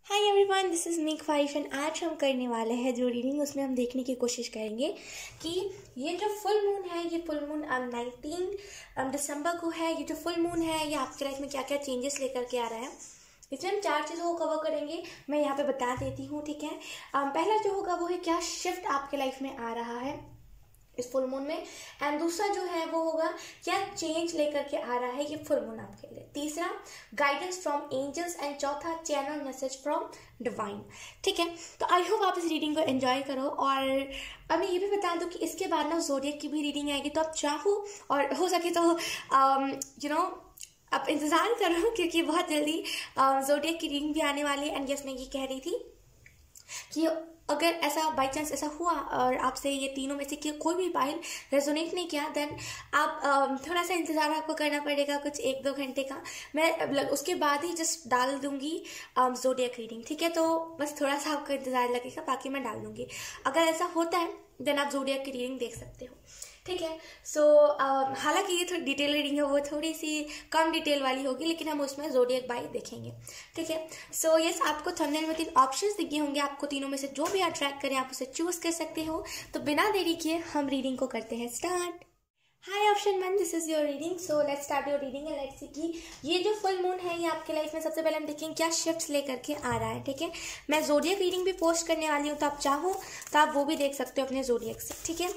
Hi everyone, this is meek five and आज हम करने वाले हैं जो रीडिंग उसमें हम देखने की कोशिश करेंगे कि ये जो फुल मून है ये फुल मून 19 दिसंबर को है। ये जो फुल मून है ये आपके लाइफ में क्या क्या चेंजेस लेकर के आ रहा है, इसमें हम 4 चीज़ों को कवर करेंगे। मैं यहाँ पे बता देती हूँ, ठीक है। पहला जो होगा वो है क्या शिफ्ट आपके लाइफ में आ रहा है इस फुल मून में, एंड दूसरा जो है वो होगा क्या चेंज लेकर के आ रहा है ये फुल मून आपके लिए। तीसरा गाइडेंस फ्रॉम एंजल्स एंड चौथा चैनल मैसेज फ्रॉम डिवाइन। ठीक है, तो आई होप आप इस रीडिंग को एंजॉय करो। और अब मैं ये भी बता दूं कि इसके बाद ना ज़ोडिएक की भी रीडिंग आएगी, तो आप चाहो और हो सके तो आप इंतज़ार करो क्योंकि बहुत जल्दी ज़ोडिएक की रीडिंग भी आने वाली है। एंड यस, मैं ये कह रही थी कि अगर ऐसा बाई चांस ऐसा हुआ और आपसे ये तीनों में से कोई भी पाइल रेजोनेट नहीं किया, देन आप थोड़ा सा इंतज़ार आपको करना पड़ेगा, कुछ 1-2 घंटे का। मैं उसके बाद ही जस्ट डाल दूंगी ज़ोडिएक रीडिंग, ठीक है। तो बस थोड़ा सा आपको इंतज़ार लगेगा, बाकी मैं डाल दूंगी। अगर ऐसा होता है देन आप ज़ोडिएक की रीडिंग देख सकते हो, ठीक है। सो हालांकि ये थोड़ी डिटेल रीडिंग है, वो थोड़ी सी कम डिटेल वाली होगी, लेकिन हम उसमें ज़ोडिएक बाय देखेंगे, ठीक है। सो यस, आपको थंबनेल में 3 ऑप्शंस दिखे होंगे, आपको तीनों में से जो भी अट्रैक्ट करें आप उसे चूज कर सकते हो। तो बिना देरी किए हम रीडिंग को करते हैं start. Hi option 1, this is your reading. So let's start your reading and let's see कि ये जो फुल मून है ये आपके लाइफ में सबसे पहले हम देखेंगे क्या शिफ्ट्स लेकर के आ रहा है, ठीक है। मैं ज़ोडिएक रीडिंग भी पोस्ट करने वाली हूँ, तो आप चाहो तो आप वो भी देख सकते हो अपने ज़ोडिएक से, ठीक है।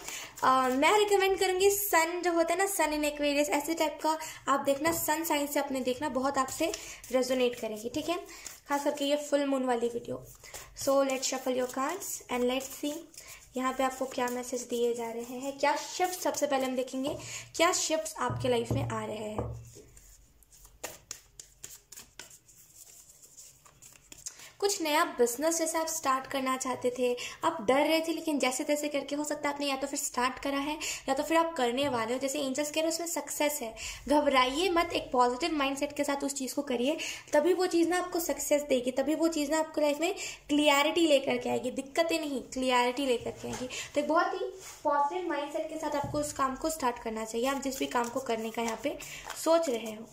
मैं रिकमेंड करूँगी सन जो होता है ना, सन इन एक्वेरियस, ऐसे टाइप का आप देखना, सन साइन से अपने देखना, बहुत आपसे रेजोनेट करेगी, ठीक है, खास करके ये फुल मून वाली video. So let's shuffle your cards and let's सी यहाँ पे आपको क्या मैसेज दिए जा रहे हैं, क्या शिफ्ट सबसे पहले हम देखेंगे क्या शिफ्ट्स आपके लाइफ में आ रहे हैं। कुछ नया बिजनेस जैसे आप स्टार्ट करना चाहते थे, आप डर रहे थे, लेकिन जैसे तैसे करके हो सकता है आपने या तो फिर स्टार्ट करा है या तो फिर आप करने वाले हो। जैसे एंजल्स कह रहे हो उसमें सक्सेस है, घबराइए मत, एक पॉजिटिव माइंडसेट के साथ उस चीज़ को करिए, तभी वो चीज़ ना आपको सक्सेस देगी, तभी वो चीज़ ना आपको लाइफ में क्लियरिटी लेकर के आएगी, दिक्कतें नहीं क्लियरिटी लेकर के आएगी। तो एक बहुत ही पॉजिटिव माइंडसेट के साथ आपको उस काम को स्टार्ट करना चाहिए, आप जिस भी काम को करने का यहाँ पे सोच रहे हो।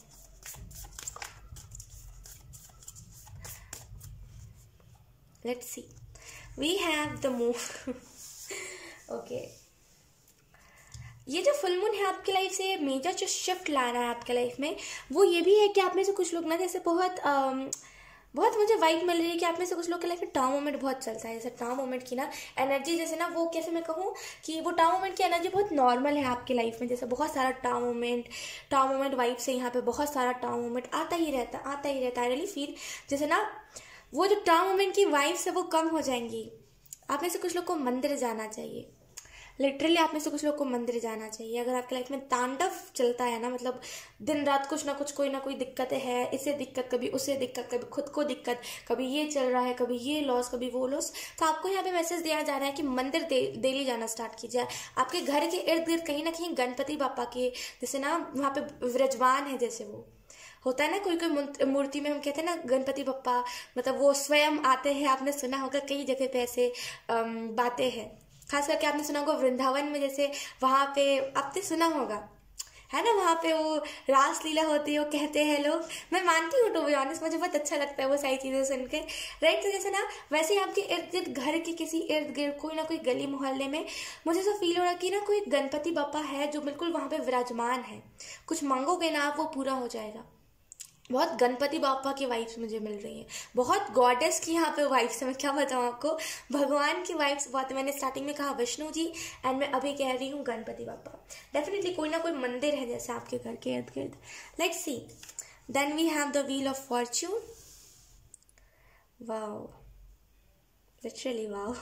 Let's see. We have the moon. Okay. ये जो फुल मून है आपकी लाइफ से मेजर जो शिफ्ट ला रहा है आपके लाइफ में, वो ये भी है कि आप में से कुछ लोग ना जैसे बहुत मुझे वाइब मिल रही है कि आप में से कुछ लोग के लाइफ में टाउ मोमेंट बहुत चलता है। जैसे टाउ मोमेंट की ना एनर्जी, जैसे ना वो कैसे मैं कहूँ कि वो टाउ मोमेंट की एनर्जी बहुत नॉर्मल है आपकी लाइफ में। जैसे बहुत सारा टाउ मोमेंट वाइब से यहाँ पे बहुत सारा टाउ मोमेंट आता ही रहता है। आई रियली फील जैसे ना वो जो टाउ मोमेंट की वाइब्स है वो कम हो जाएंगी। आप में से कुछ लोग को मंदिर जाना चाहिए, लिटरली आप में से कुछ लोग को मंदिर जाना चाहिए। अगर आपके लाइफ में तांडव चलता है ना, मतलब दिन रात कुछ ना कुछ कोई ना कोई दिक्कतें हैं, इसे दिक्कत कभी उसे दिक्कत, कभी खुद को दिक्कत, कभी ये चल रहा है, कभी ये लॉस, कभी वो लॉस, तो आपको यहाँ पे मैसेज दिया जा रहा है कि मंदिर डेली जाना स्टार्ट कीजिए। आपके घर के इर्द गिर्द कहीं ना कहीं गणपति बापा के जैसे ना वहाँ पे विराजमान है, जैसे वो होता है ना कोई मूर्ति में हम कहते हैं ना गणपति बप्पा, मतलब वो स्वयं आते हैं। आपने सुना होगा कई जगह पे ऐसे बातें हैं, खास करके आपने सुना होगा वृंदावन में, जैसे वहां पे आपने सुना होगा है ना, वहां पे वो रास लीला होती है, वो कहते हैं लोग। मैं मानती हूँ, टू बी ऑनेस्ट मुझे बहुत अच्छा लगता है वो सारी चीजें सुनकर, राइट। तो जैसे ना वैसे ही आपके इर्द गिर्द, घर के किसी इर्द गिर्द कोई ना कोई गली मोहल्ले में मुझे तो फील हो रहा है कि ना कोई गणपति बप्पा है जो बिल्कुल वहां पे विराजमान है। कुछ मांगोगे ना आप, वो पूरा हो जाएगा। बहुत गणपति बापा की वाइब्स मुझे मिल रही हैं, बहुत गॉडेस की यहाँ पे वाइब्स है। मैं क्या बताऊँ आपको, भगवान की वाइब्स बहुत है। मैंने स्टार्टिंग में कहा विष्णु जी, एंड मैं अभी कह रही हूँ गणपति बापा। डेफिनेटली कोई ना कोई मंदिर है जैसे आपके घर के इर्द गिर्द। Let's see, then we have the wheel of fortune. Wow, literally wow.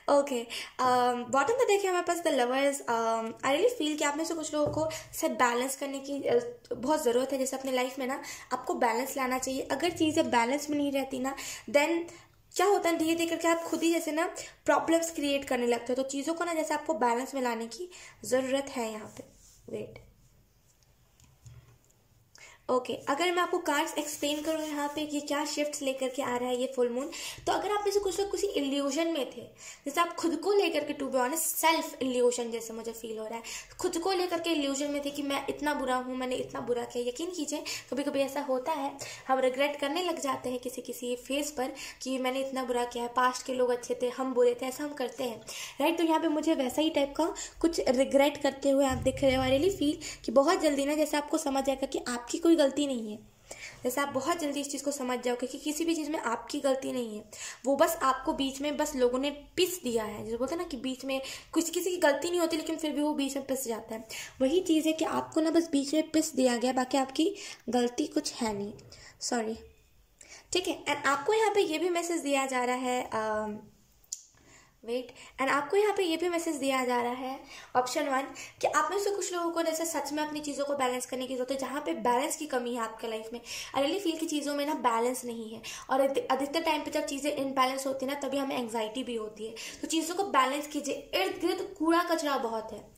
Okay, bottom पे देखिए हमारे पास the lovers. I really feel कि आप में से कुछ लोगों को सेट बैलेंस करने की बहुत ज़रूरत है। जैसे अपने लाइफ में ना आपको बैलेंस लाना चाहिए। अगर चीज़ें बैलेंस में नहीं रहती ना, देन क्या होता है धीरे धीरे करके आप खुद ही जैसे ना प्रॉब्लम्स क्रिएट करने लगते हो। तो चीज़ों को ना जैसे आपको बैलेंस में लाने की ज़रूरत है यहाँ पे। वेट, ओके अगर मैं आपको कार्ड्स एक्सप्लेन करूँ यहाँ पे कि क्या शिफ्ट्स लेकर के आ रहा है ये फुल मून, तो अगर आप में से कुछ लोग किसी इल्यूजन में थे, जैसे आप खुद को लेकर के, to be honest self illusion जैसे मुझे फील हो रहा है, खुद को लेकर के इल्यूजन में थे कि मैं इतना बुरा हूँ, मैंने इतना बुरा किया। यकीन कीजिए कभी कभी ऐसा होता है, हम रिग्रेट करने लग जाते हैं किसी किसी फेस पर कि मैंने इतना बुरा किया है, पास्ट के लोग अच्छे थे, हम बुरे थे, ऐसा हम करते हैं, राइट। तो यहाँ पे मुझे वैसा ही टाइप का कुछ रिग्रेट करते हुए आप दिख रहे हो। आई रियली फील कि बहुत जल्दी ना जैसे आपको समझ आएगा कि आपकी कोई गलती नहीं है, जैसे आप बहुत जल्दी इस चीज़ को समझ जाओगे कि किसी भी चीज़ में आपकी गलती नहीं है, वो बस आपको बीच में बस लोगों ने पिस दिया है। जैसे बोलते हैं ना कि बीच में कुछ किसी की गलती नहीं होती लेकिन फिर भी वो बीच में पिस जाता है, वही चीज़ है कि आपको ना बस बीच में पिस दिया गया, बाकी आपकी गलती कुछ है नहीं, सॉरी, ठीक है। एंड आपको यहाँ पे ये भी मैसेज दिया जा रहा है, एंड आपको यहाँ पे ये भी मैसेज दिया जा रहा है, ऑप्शन 1, कि आप में से कुछ लोगों को जैसे सच में अपनी चीज़ों को बैलेंस करने की जरूरत है, जहाँ पे बैलेंस की कमी है आपके लाइफ में। आई रियली फील की चीज़ों में ना बैलेंस नहीं है, और अधिकतर टाइम पे जब चीज़ें इनबैलेंस होती है ना तभी हमें एंग्जाइटी भी होती है। तो चीज़ों को बैलेंस कीजिए। इर्द गिर्द कूड़ा कचरा बहुत है,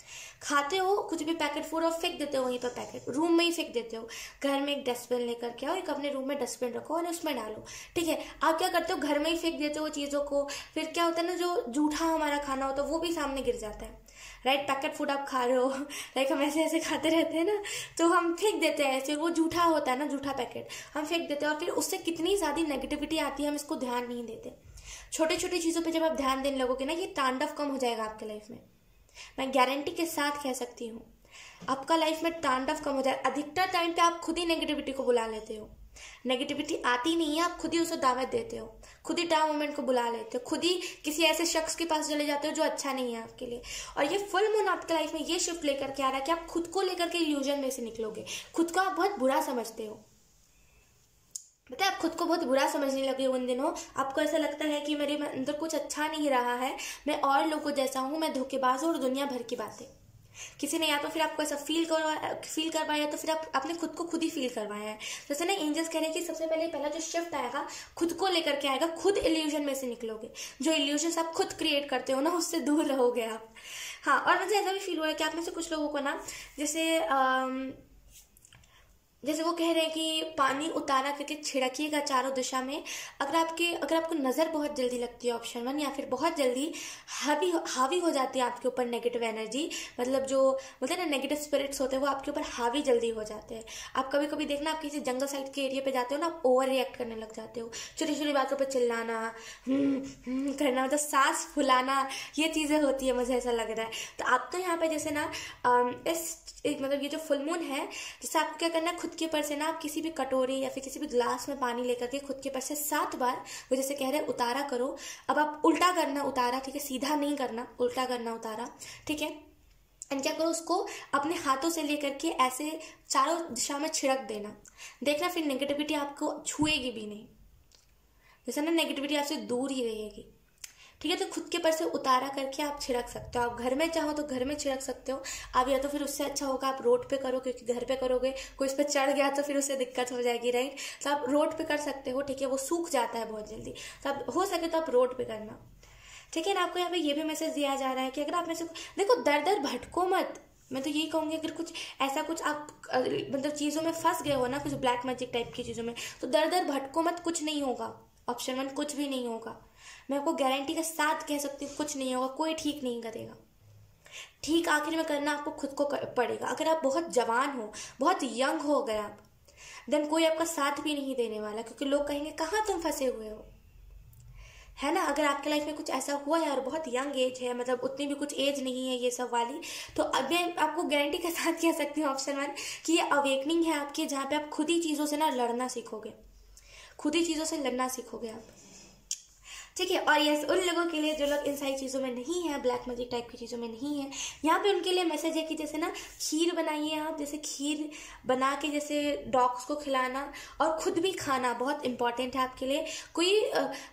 खाते हो कुछ भी पैकेट फूड और फेंक देते हो वहीं पर, पैकेट रूम में ही फेंक देते हो। घर में एक डस्टबिन लेकर के आओ, एक अपने रूम में डस्टबिन रखो और उसमें डालो, ठीक है। आप क्या करते हो, घर में ही फेंक देते हो चीज़ों को, फिर क्या होता है ना, जो जूठा हमारा खाना होता है वो भी सामने गिर जाता है, राइट। पैकेट फूड आप खा रहे हो, लाइक हम ऐसे ऐसे खाते रहते हैं ना, तो हम फेंक देते हैं ऐसे, वो जूठा होता है ना, जूठा पैकेट हम फेंक देते हैं, और फिर उससे कितनी ज़्यादा नेगेटिविटी आती है, हम इसको ध्यान नहीं देते। छोटी छोटी चीज़ों पर जब आप ध्यान देने लगोगे ना, ये तांडव कम हो जाएगा आपके लाइफ में। मैं गारंटी के साथ कह सकती हूँ आपका लाइफ में तांडव कम हो जाए। अधिकतर टाइम पे आप खुद ही नेगेटिविटी को बुला लेते हो, नेगेटिविटी आती नहीं है, आप खुद ही उसे दावत देते हो, खुद ही टाइम मोमेंट को बुला लेते हो, खुद ही किसी ऐसे शख्स के पास चले जाते हो जो अच्छा नहीं है आपके लिए। और ये फुल मून आपके लाइफ में ये शिफ्ट लेकर के आ रहा है कि आप खुद को लेकर के इल्यूजन में से निकलोगे। खुद को आप बहुत बुरा समझते हो, पता है, आप खुद को बहुत बुरा समझने लगे उन दिनों। आपको ऐसा लगता है कि मेरे अंदर कुछ अच्छा नहीं रहा है, मैं और लोगों जैसा हूँ, मैं धोखेबाज हूँ और दुनिया भर की बातें। किसी ने या तो फिर आपको ऐसा फील करवाया, तो फिर आपने खुद को खुद ही फील करवाया है। जैसे ना एंजल्स कह रहे हैं कि सबसे पहला जो शिफ्ट आएगा खुद को लेकर के आएगा, खुद इल्यूजन में से निकलोगे। जो इल्यूजन आप खुद क्रिएट करते हो ना, उससे दूर रहोगे आप। हाँ, और मुझे ऐसा भी फील हो रहा है कि आप में से कुछ लोगों को ना जैसे वो कह रहे हैं कि पानी उतारा करके छिड़किएगा चारों दिशा में। अगर आपको नज़र बहुत जल्दी लगती है, ऑप्शन 1, या फिर बहुत जल्दी हावी हो जाती है आपके ऊपर नेगेटिव एनर्जी, मतलब जो बोलते हैं ना नेगेटिव स्पिरिट्स होते हैं वो आपके ऊपर हावी जल्दी हो जाते हैं। आप कभी कभी देखना, आप किसी जंगल साइड के एरिया पे जाते हो ना, आप ओवर रिएक्ट करने लग जाते हो, छोटी छोटी बातों पर चिल्लाना, करना, मतलब सांस फुलाना, ये चीज़ें होती है, मुझे ऐसा लग रहा है। तो आप तो यहाँ पे जैसे ना मतलब ये जो फुल मून है, जैसे आपको क्या करना है, खुद के ऊपर से ना आप किसी भी कटोरी या फिर किसी भी ग्लास में पानी लेकर के खुद के ऊपर से 7 बार वो जैसे कह रहे हैं उतारा करो। अब आप उल्टा करना उतारा, ठीक है, सीधा नहीं करना, उल्टा करना उतारा, ठीक है। एंड क्या करो, उसको अपने हाथों से लेकर के ऐसे चारों दिशा में छिड़क देना। देखना फिर नेगेटिविटी आपको छुएगी भी नहीं, जैसे ना नेगेटिविटी आपसे दूर ही रहेगी, ठीक है। तो खुद के पर से उतारा करके आप छिड़क सकते हो। आप घर में चाहो तो घर में छिड़क सकते हो आप, या तो फिर उससे अच्छा होगा आप रोड पे करो, क्योंकि घर पे करोगे कोई इस पर चढ़ गया तो फिर उससे दिक्कत हो जाएगी, राइट। तो आप रोड पे कर सकते हो, ठीक है, वो सूख जाता है बहुत जल्दी, तो आप हो सके तो आप रोड पे करना, ठीक है ना। आपको यहाँ पे ये भी मैसेज दिया जा रहा है कि अगर आप में से देखो, दर भटको मत। मैं तो यही कहूँगी, अगर कुछ ऐसा कुछ आप मतलब चीज़ों में फंस गए हो ना, कुछ ब्लैक मैजिक टाइप की चीज़ों में, तो दर भटको मत, कुछ नहीं होगा। ऑप्शन 1, कुछ भी नहीं होगा। मैं आपको गारंटी के साथ कह सकती हूँ, कुछ नहीं होगा, कोई ठीक नहीं करेगा। ठीक आखिर में करना आपको खुद को पड़ेगा। अगर आप बहुत जवान हो, बहुत यंग हो अगर आप, देन कोई आपका साथ भी नहीं देने वाला, क्योंकि लोग कहेंगे कहाँ तुम फंसे हुए हो, है ना। अगर आपके लाइफ में कुछ ऐसा हुआ है और बहुत यंग एज है, मतलब उतनी भी कुछ एज नहीं है ये सब वाली, तो अब मैं आपको गारंटी के साथ कह सकती हूँ, ऑप्शन 1, कि ये अवेकनिंग है आपकी, जहाँ पे आप खुद ही चीज़ों से ना लड़ना सीखोगे, खुद ही चीज़ों से लड़ना सीखोगे आप, ठीक है। और यस, उन लोगों के लिए जो लोग इन सारी चीज़ों में नहीं है, ब्लैक मैजिक टाइप की चीज़ों में नहीं है, यहाँ पे उनके लिए मैसेज है कि जैसे ना खीर बनाइए आप, जैसे खीर बना के जैसे डॉग्स को खिलाना और खुद भी खाना बहुत इंपॉर्टेंट है आपके लिए। कोई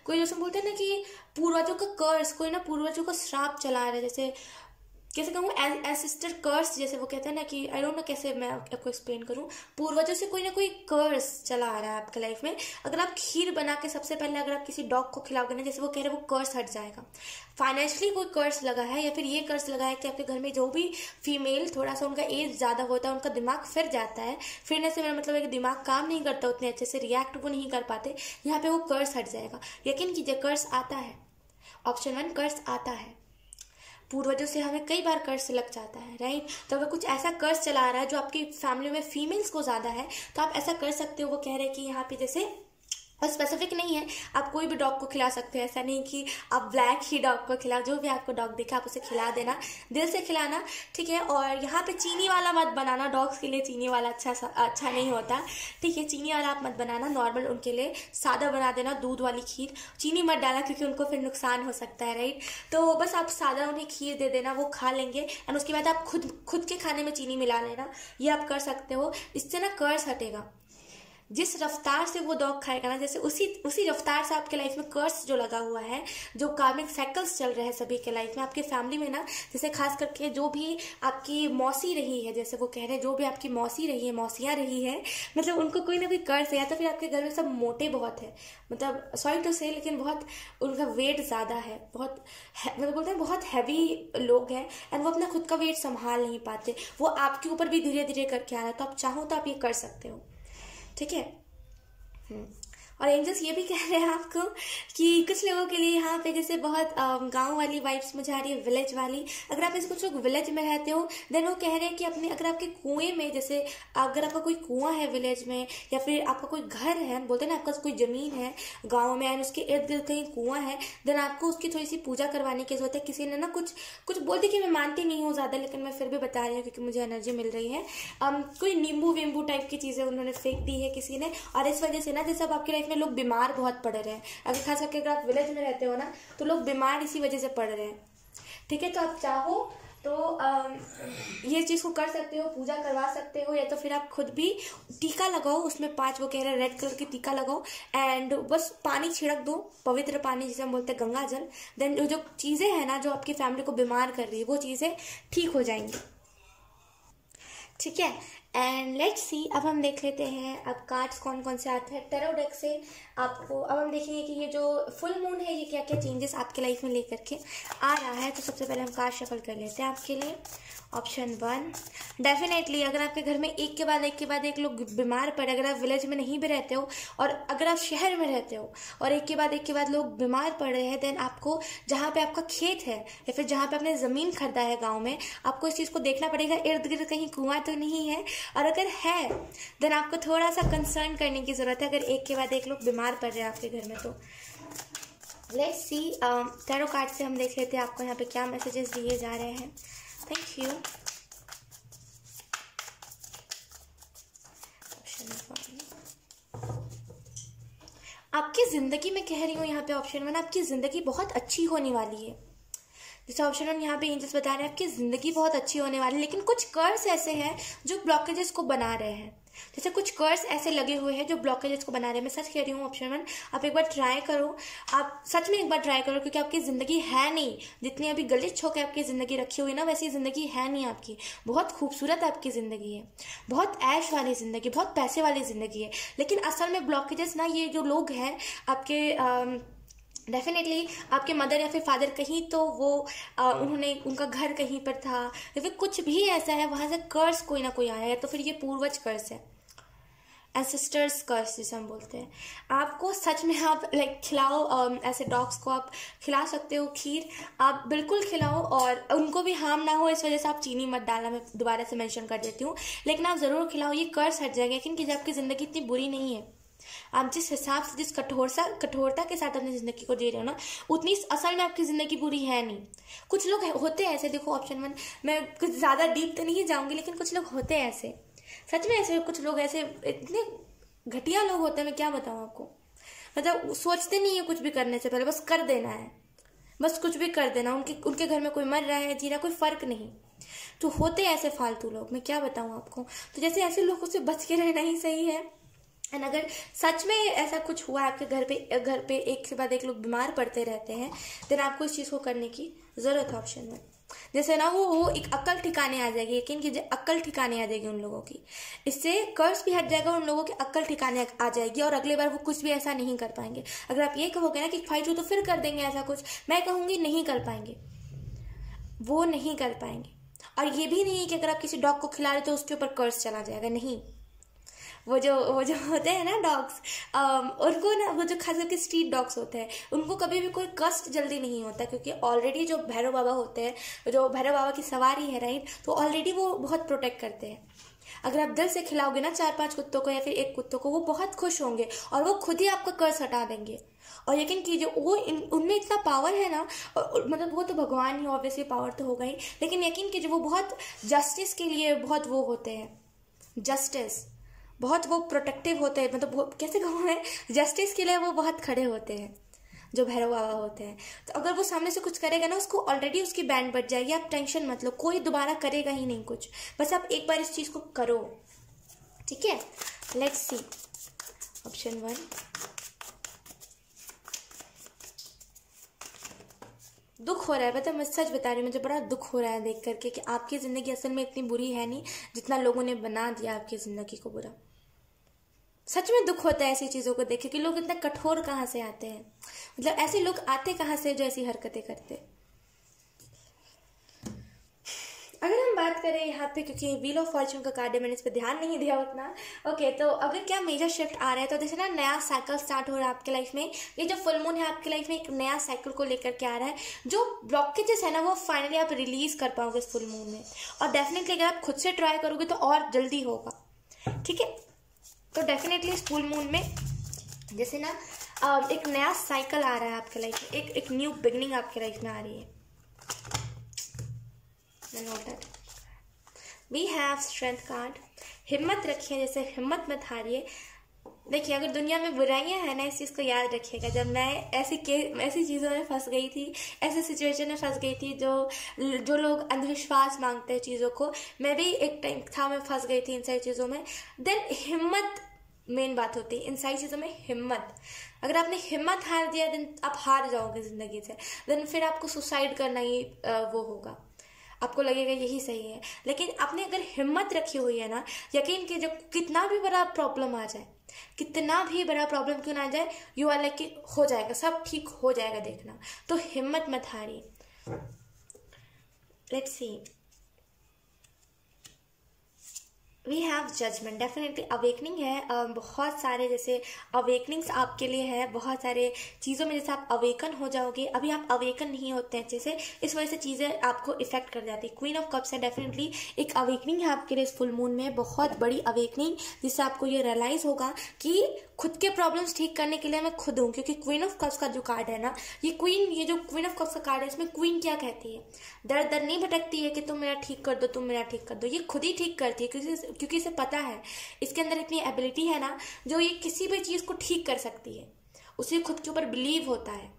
जैसे बोलते हैं ना कि पूर्वजों का कर्स, कोई ना पूर्वजों का श्राप चला रहा है, जैसे कैसे कहूँ, एंसेस्टर कर्स जैसे वो कहते हैं ना कि आई डोंट नो कैसे मैं आपको एक्सप्लेन करूँ, पूर्वजों से कोई ना कोई कर्स चला आ रहा है आपके लाइफ में। अगर आप खीर बना के सबसे पहले अगर आप किसी डॉग को खिलाओगे ना, जैसे वो कह रहे हैं वो कर्स हट जाएगा। फाइनेंशियली कोई कर्स लगा है या फिर ये कर्स लगा है कि आपके घर में जो भी फीमेल थोड़ा सा उनका एज ज़्यादा होता है, उनका दिमाग फिर जाता है। फिरने से मेरा मतलब है कि दिमाग काम नहीं करता उतने अच्छे से, रिएक्ट वो नहीं कर पाते, यहाँ पे वो कर्स हट जाएगा। यकीन कीजिए कर्स आता है। ऑप्शन 1 कर्स आता है। पूर्वजों से हमें कई बार कर्ज लग जाता है, राइट। तो अगर कुछ ऐसा कर्ज चला रहा है जो आपकी फैमिली में फीमेल्स को ज़्यादा है, तो आप ऐसा कर सकते हो। वो कह रहे हैं कि यहाँ पे जैसे और स्पेसिफिक नहीं है, आप कोई भी डॉग को खिला सकते हैं। ऐसा नहीं कि आप ब्लैक ही डॉग को खिलाओ, जो भी आपको डॉग दिखा आप उसे खिला देना, दिल से खिलाना, ठीक है। और यहाँ पे चीनी वाला मत बनाना, डॉग्स के लिए चीनी वाला अच्छा नहीं होता, ठीक है। चीनी वाला आप मत बनाना, नॉर्मल उनके लिए सादा बना देना, दूध वाली खीर। चीनी मत डालना क्योंकि उनको फिर नुकसान हो सकता है, राइट। तो बस आप सादा उन्हें खीर दे देना, वो खा लेंगे। एंड उसके बाद आप खुद के खाने में चीनी मिला लेना, ये आप कर सकते हो। इससे ना कर्ज हटेगा। जिस रफ्तार से वो डॉग खाएगा ना, जैसे उसी रफ्तार से आपके लाइफ में कर्स जो लगा हुआ है, जो कार्मिक साइकिल्स चल रहे हैं सभी के लाइफ में, आपके फैमिली में ना, जैसे खास करके जो भी आपकी मौसी रही है, जैसे वो कह रहे हैं जो भी आपकी मौसी रही है, मौसियाँ रही है, मतलब उनको कोई ना कोई कर्स है। या तो फिर आपके घर में सब मोटे बहुत है, मतलब सॉरी टू से, लेकिन बहुत उनका वेट ज़्यादा है, बहुत मतलब बोलते हैं बहुत हैवी लोग हैं, एंड वो अपना खुद का वेट संभाल नहीं पाते। वो आपके ऊपर भी धीरे धीरे करके आ रहा है। तो आप चाहो तो आप ये कर सकते हो, ठीक है। और एंजल्स ये भी कह रहे हैं आपको कि कुछ लोगों के लिए यहाँ पे जैसे बहुत गांव वाली वाइब्स मुझे आ रही है, विलेज वाली। अगर आप कुछ लोग विलेज में रहते हो, देन वो कह रहे हैं कि अपने अगर आपके कुएं में, जैसे अगर आपका कोई कुआं है विलेज में, या फिर आपका कोई घर है, बोलते हैं ना आपका कोई जमीन है गाँव में एंड उसके इर्द गिर्द कहीं कुआं है, देन आपको उसकी थोड़ी सी पूजा करवाने की जरूरत है। किसी ने ना कुछ बोलते कि मैं मानती नहीं हूँ ज़्यादा, लेकिन मैं फिर भी बता रही हूँ क्योंकि मुझे एनर्जी मिल रही है। कोई नींबू वींबू टाइप की चीज़ें उन्होंने फेंक दी है किसी ने, और इस वजह से ना जैसे अब आपकी लाइफ में लोग बीमार बहुत पड़ रहे हैं। अगर खास करके अगर आप विलेज में रहते हो ना, तो लोग बीमार इसी वजह से पड़ रहे हैं, ठीक है। तो आप चाहो तो ये चीज़ को कर सकते हो, पूजा करवा सकते हो, या तो फिर आप खुद भी टीका लगाओ। उसमें 5 वो कह रहे हैं रेड कलर की टीका लगाओ, एंड बस पानी छिड़क दो, पवित्र पानी जिसे हम बोलते हैं गंगा जल। देन जो चीज़ें हैं ना जो आपकी फैमिली को बीमार कर रही है, वो चीज़ें ठीक हो जाएंगी, ठीक है। एंड लेट्स सी, अब हम देख लेते हैं अब कार्ड्स कौन कौन से आते हैं टैरो डेक से आपको। अब हम देखेंगे कि ये जो फुल मून है ये क्या क्या चेंजेस आपके लाइफ में लेकर के आ रहा है। तो सबसे पहले हम कार्ड शफल कर लेते हैं आपके लिए। ऑप्शन 1, डेफिनेटली अगर आपके घर में एक के बाद एक लोग बीमार पड़े, अगर आप विलेज में नहीं भी रहते हो और अगर आप शहर में रहते हो और एक के बाद लोग बीमार पड़ रहे हैं, देन आपको जहाँ पे आपका खेत है या फिर जहाँ पे आपने ज़मीन खरीदा है गाँव में, आपको इस चीज़ को देखना पड़ेगा इर्द गिर्द कहीं कुआं तो नहीं है, और अगर है देन आपको थोड़ा सा कंसर्न करने की ज़रूरत है अगर एक के बाद एक लोग बीमार पड़ रहे हैं आपके घर में। तो लेट्स सी, टैरो कार्ड से हम देख लेते हैं आपको यहाँ पे क्या मैसेजेस दिए जा रहे हैं। Thank you. आपकी ज़िंदगी में कह रही हूँ यहाँ पे ऑप्शन 1, आपकी ज़िंदगी बहुत अच्छी होने वाली है। जैसे ऑप्शन 1 यहाँ पे एंजल्स बता रहे हैं आपकी ज़िंदगी बहुत अच्छी होने वाली है, लेकिन कुछ कर्स ऐसे हैं जो ब्लॉकेजेस को बना रहे हैं। जैसे कुछ कर्स ऐसे लगे हुए हैं जो ब्लॉकेजेस को बना रहे हैं। मैं सच कह रही हूँ ऑप्शन 1, आप एक बार ट्राई करो, आप सच में एक बार ट्राई करो, क्योंकि आपकी ज़िंदगी है नहीं जितनी अभी गलित छो के आपकी ज़िंदगी रखी हुई ना, वैसी ज़िंदगी है नहीं आपकी। बहुत खूबसूरत आपकी ज़िंदगी है, बहुत ऐश वाली ज़िंदगी, बहुत पैसे वाली ज़िंदगी है, लेकिन असल में ब्लॉकेजेस ना, ये जो लोग हैं आपके डेफिनेटली आपके मदर या फिर फादर कहीं तो वो उन्होंने उनका घर कहीं पर था या फिर कुछ भी ऐसा है, वहाँ से कर्स कोई ना कोई आया है, तो फिर ये पूर्वज कर्स है, एंसेस्टर्स कर्स जिसे हम बोलते हैं। आपको सच में आप खिलाओ, ऐसे डॉग्स को आप खिला सकते हो खीर, आप बिल्कुल खिलाओ, और उनको भी हार्म ना हो इस वजह से आप चीनी मत डालना, मैं दोबारा से मेंशन कर देती हूँ, लेकिन आप ज़रूर खिलाओ, ये कर्स हट जाएगा। क्योंकि आपकी ज़िंदगी इतनी बुरी नहीं है, आप जिस हिसाब से जिस कठोरता के साथ अपनी ज़िंदगी को जी रहे हो ना, उतनी असल में आपकी ज़िंदगी बुरी है नहीं। कुछ लोग होते हैं ऐसे, देखो ऑप्शन 1, मैं कुछ ज़्यादा डीप तो नहीं जाऊँगी, लेकिन कुछ लोग होते हैं ऐसे, सच में ऐसे कुछ लोग ऐसे इतने घटिया लोग होते हैं, मैं क्या बताऊँ आपको। मतलब सोचते नहीं है कुछ भी करने से पहले, बस कर देना है, बस कुछ भी कर देना। उनके घर में कोई मर रहा है, जी रहा, कोई फ़र्क नहीं। तो होते ऐसे फालतू लोग, मैं क्या बताऊँ आपको। तो जैसे ऐसे लोगों से बच के रहना ही सही है। एंड अगर सच में ऐसा कुछ हुआ आपके घर पे एक के बाद एक लोग बीमार पड़ते रहते हैं, देन आपको इस चीज़ को करने की ज़रूरत है। ऑप्शन 1, जैसे ना वो एक अक्ल ठिकाने आ जाएगी, यकीन कीजिए अक्ल ठिकाने आ जाएगी उन लोगों की। इससे कर्ज भी हट जाएगा, उन लोगों की अक्ल ठिकाने आ जाएगी और अगले बार वो कुछ भी ऐसा नहीं कर पाएंगे। अगर आप ये कहोगे ना कि ख्वाहिश हो तो फिर कर देंगे ऐसा कुछ, मैं कहूँगी नहीं कर पाएंगे, वो नहीं कर पाएंगे। और ये भी नहीं कि अगर आप किसी डॉग को खिला रहे तो उसके ऊपर कर्ज चला जाएगा, नहीं। वो जो होते हैं ना डॉग्स, उनको ना, वो जो खास करके स्ट्रीट डॉग्स होते हैं, उनको कभी भी कोई कष्ट जल्दी नहीं होता, क्योंकि ऑलरेडी जो भैरव बाबा होते हैं, जो भैरव बाबा की सवारी है राइट, तो ऑलरेडी वो बहुत प्रोटेक्ट करते हैं। अगर आप दिल से खिलाओगे ना 4-5 कुत्तों को या फिर एक कुत्तों को, वो बहुत खुश होंगे और वो खुद ही आपका कर्ज हटा देंगे। और यकीन कीजिए वो उनमें इतना पावर है ना, और मतलब वो तो भगवान ही, ऑब्वियसली पावर तो होगा ही, लेकिन यकीन कीजिए वो बहुत जस्टिस के लिए बहुत वो होते हैं, जस्टिस बहुत वो प्रोटेक्टिव होते हैं, मतलब कैसे कहूँ मैं, जस्टिस के लिए वो बहुत खड़े होते हैं जो भैरव बाबा होते हैं। तो अगर वो सामने से कुछ करेगा ना, उसको ऑलरेडी उसकी बैंड बच जाएगी, आप टेंशन मत लो, कोई दोबारा करेगा ही नहीं कुछ, बस आप एक बार इस चीज़ को करो, ठीक है। Let's see option 1। दुख हो रहा है, पता है, मैं सच बता रही हूँ, मुझे बड़ा दुख हो रहा है देख करके कि आपकी ज़िंदगी असल में इतनी बुरी है नहीं जितना लोगों ने बना दिया आपकी ज़िंदगी को बुरा। सच में दुख होता है ऐसी चीज़ों को देख के कि लोग इतना कठोर कहाँ से आते हैं, मतलब ऐसे लोग आते कहाँ से जो ऐसी हरकतें करते। अगर हम बात करें यहाँ पे, क्योंकि व्हील ऑफ फॉर्च्यून का कार्ड है, मैंने इस पर ध्यान नहीं दिया उतना, ओके, तो अगर क्या मेजर शिफ्ट आ रहा है, तो जैसे ना नया साइकिल स्टार्ट हो रहा है आपके लाइफ में। ये जो फुल मून है आपके लाइफ में एक नया साइकिल को लेकर के आ रहा है। जो ब्लॉकेजेस है ना वो फाइनली आप रिलीज कर पाओगे इस फुल मून में, और डेफिनेटली अगर आप खुद से ट्राई करोगे तो और जल्दी होगा, ठीक है। तो डेफिनेटली इस फुल मून में जैसे ना एक नया साइकिल आ रहा है आपके लाइफ में, एक न्यू बिगनिंग आपके लाइफ में आ रही है। वी हैव स्ट्रेंथ कार्ड, हिम्मत रखिए, जैसे हिम्मत मत हारिए। देखिए अगर दुनिया में बुराइयां हैं ना, इस चीज़ को याद रखिएगा। जब मैं ऐसी चीज़ों में फंस गई थी, ऐसे सिचुएशन में फंस गई थी जो लोग अंधविश्वास मांगते हैं चीज़ों को, मैं भी एक टाइम था मैं फंस गई थी इन सारी चीज़ों में। देन हिम्मत मेन बात होती है इन सारी चीज़ों में, हिम्मत। अगर आपने हिम्मत हार दिया देन आप हार जाओगे ज़िंदगी से, देन फिर आपको सुसाइड करना ही वो होगा, आपको लगेगा यही सही है। लेकिन आपने अगर हिम्मत रखी हुई है ना, यकीन कीजिए कितना भी बड़ा प्रॉब्लम आ जाए, कितना भी बड़ा प्रॉब्लम क्यों ना आ जाए, यू आर लाइक कि हो जाएगा, सब ठीक हो जाएगा, देखना। तो हिम्मत मत हारिए। Let's see, we have judgement, definitely awakening है। बहुत सारे जैसे अवेकनिंग्स आपके लिए है, बहुत सारे चीज़ों में जैसे आप अवेकन हो जाओगे। अभी आप अवेकन नहीं होते हैं अच्छे से, इस वजह से चीज़ें आपको इफेक्ट कर जाती है। क्वीन ऑफ कप्स है, डेफिनेटली एक अवेकनिंग है आपके लिए इस फुल मून में, बहुत बड़ी अवेकनिंग, जिससे आपको ये रियलाइज होगा कि खुद के प्रॉब्लम्स ठीक करने के लिए मैं खुद हूँ। क्योंकि क्वीन ऑफ कप्स का जो कार्ड है ना, ये जो क्वीन ऑफ कप्स का कार्ड है, इसमें क्वीन क्या कहती है, दर दर नहीं भटकती है कि तुम मेरा ठीक कर दो, तुम मेरा ठीक कर दो, ये खुद ही ठीक करती है, क्योंकि इसे पता है इसके अंदर इतनी एबिलिटी है ना, जो ये किसी भी चीज़ को ठीक कर सकती है। उसे खुद के ऊपर बिलीव होता है,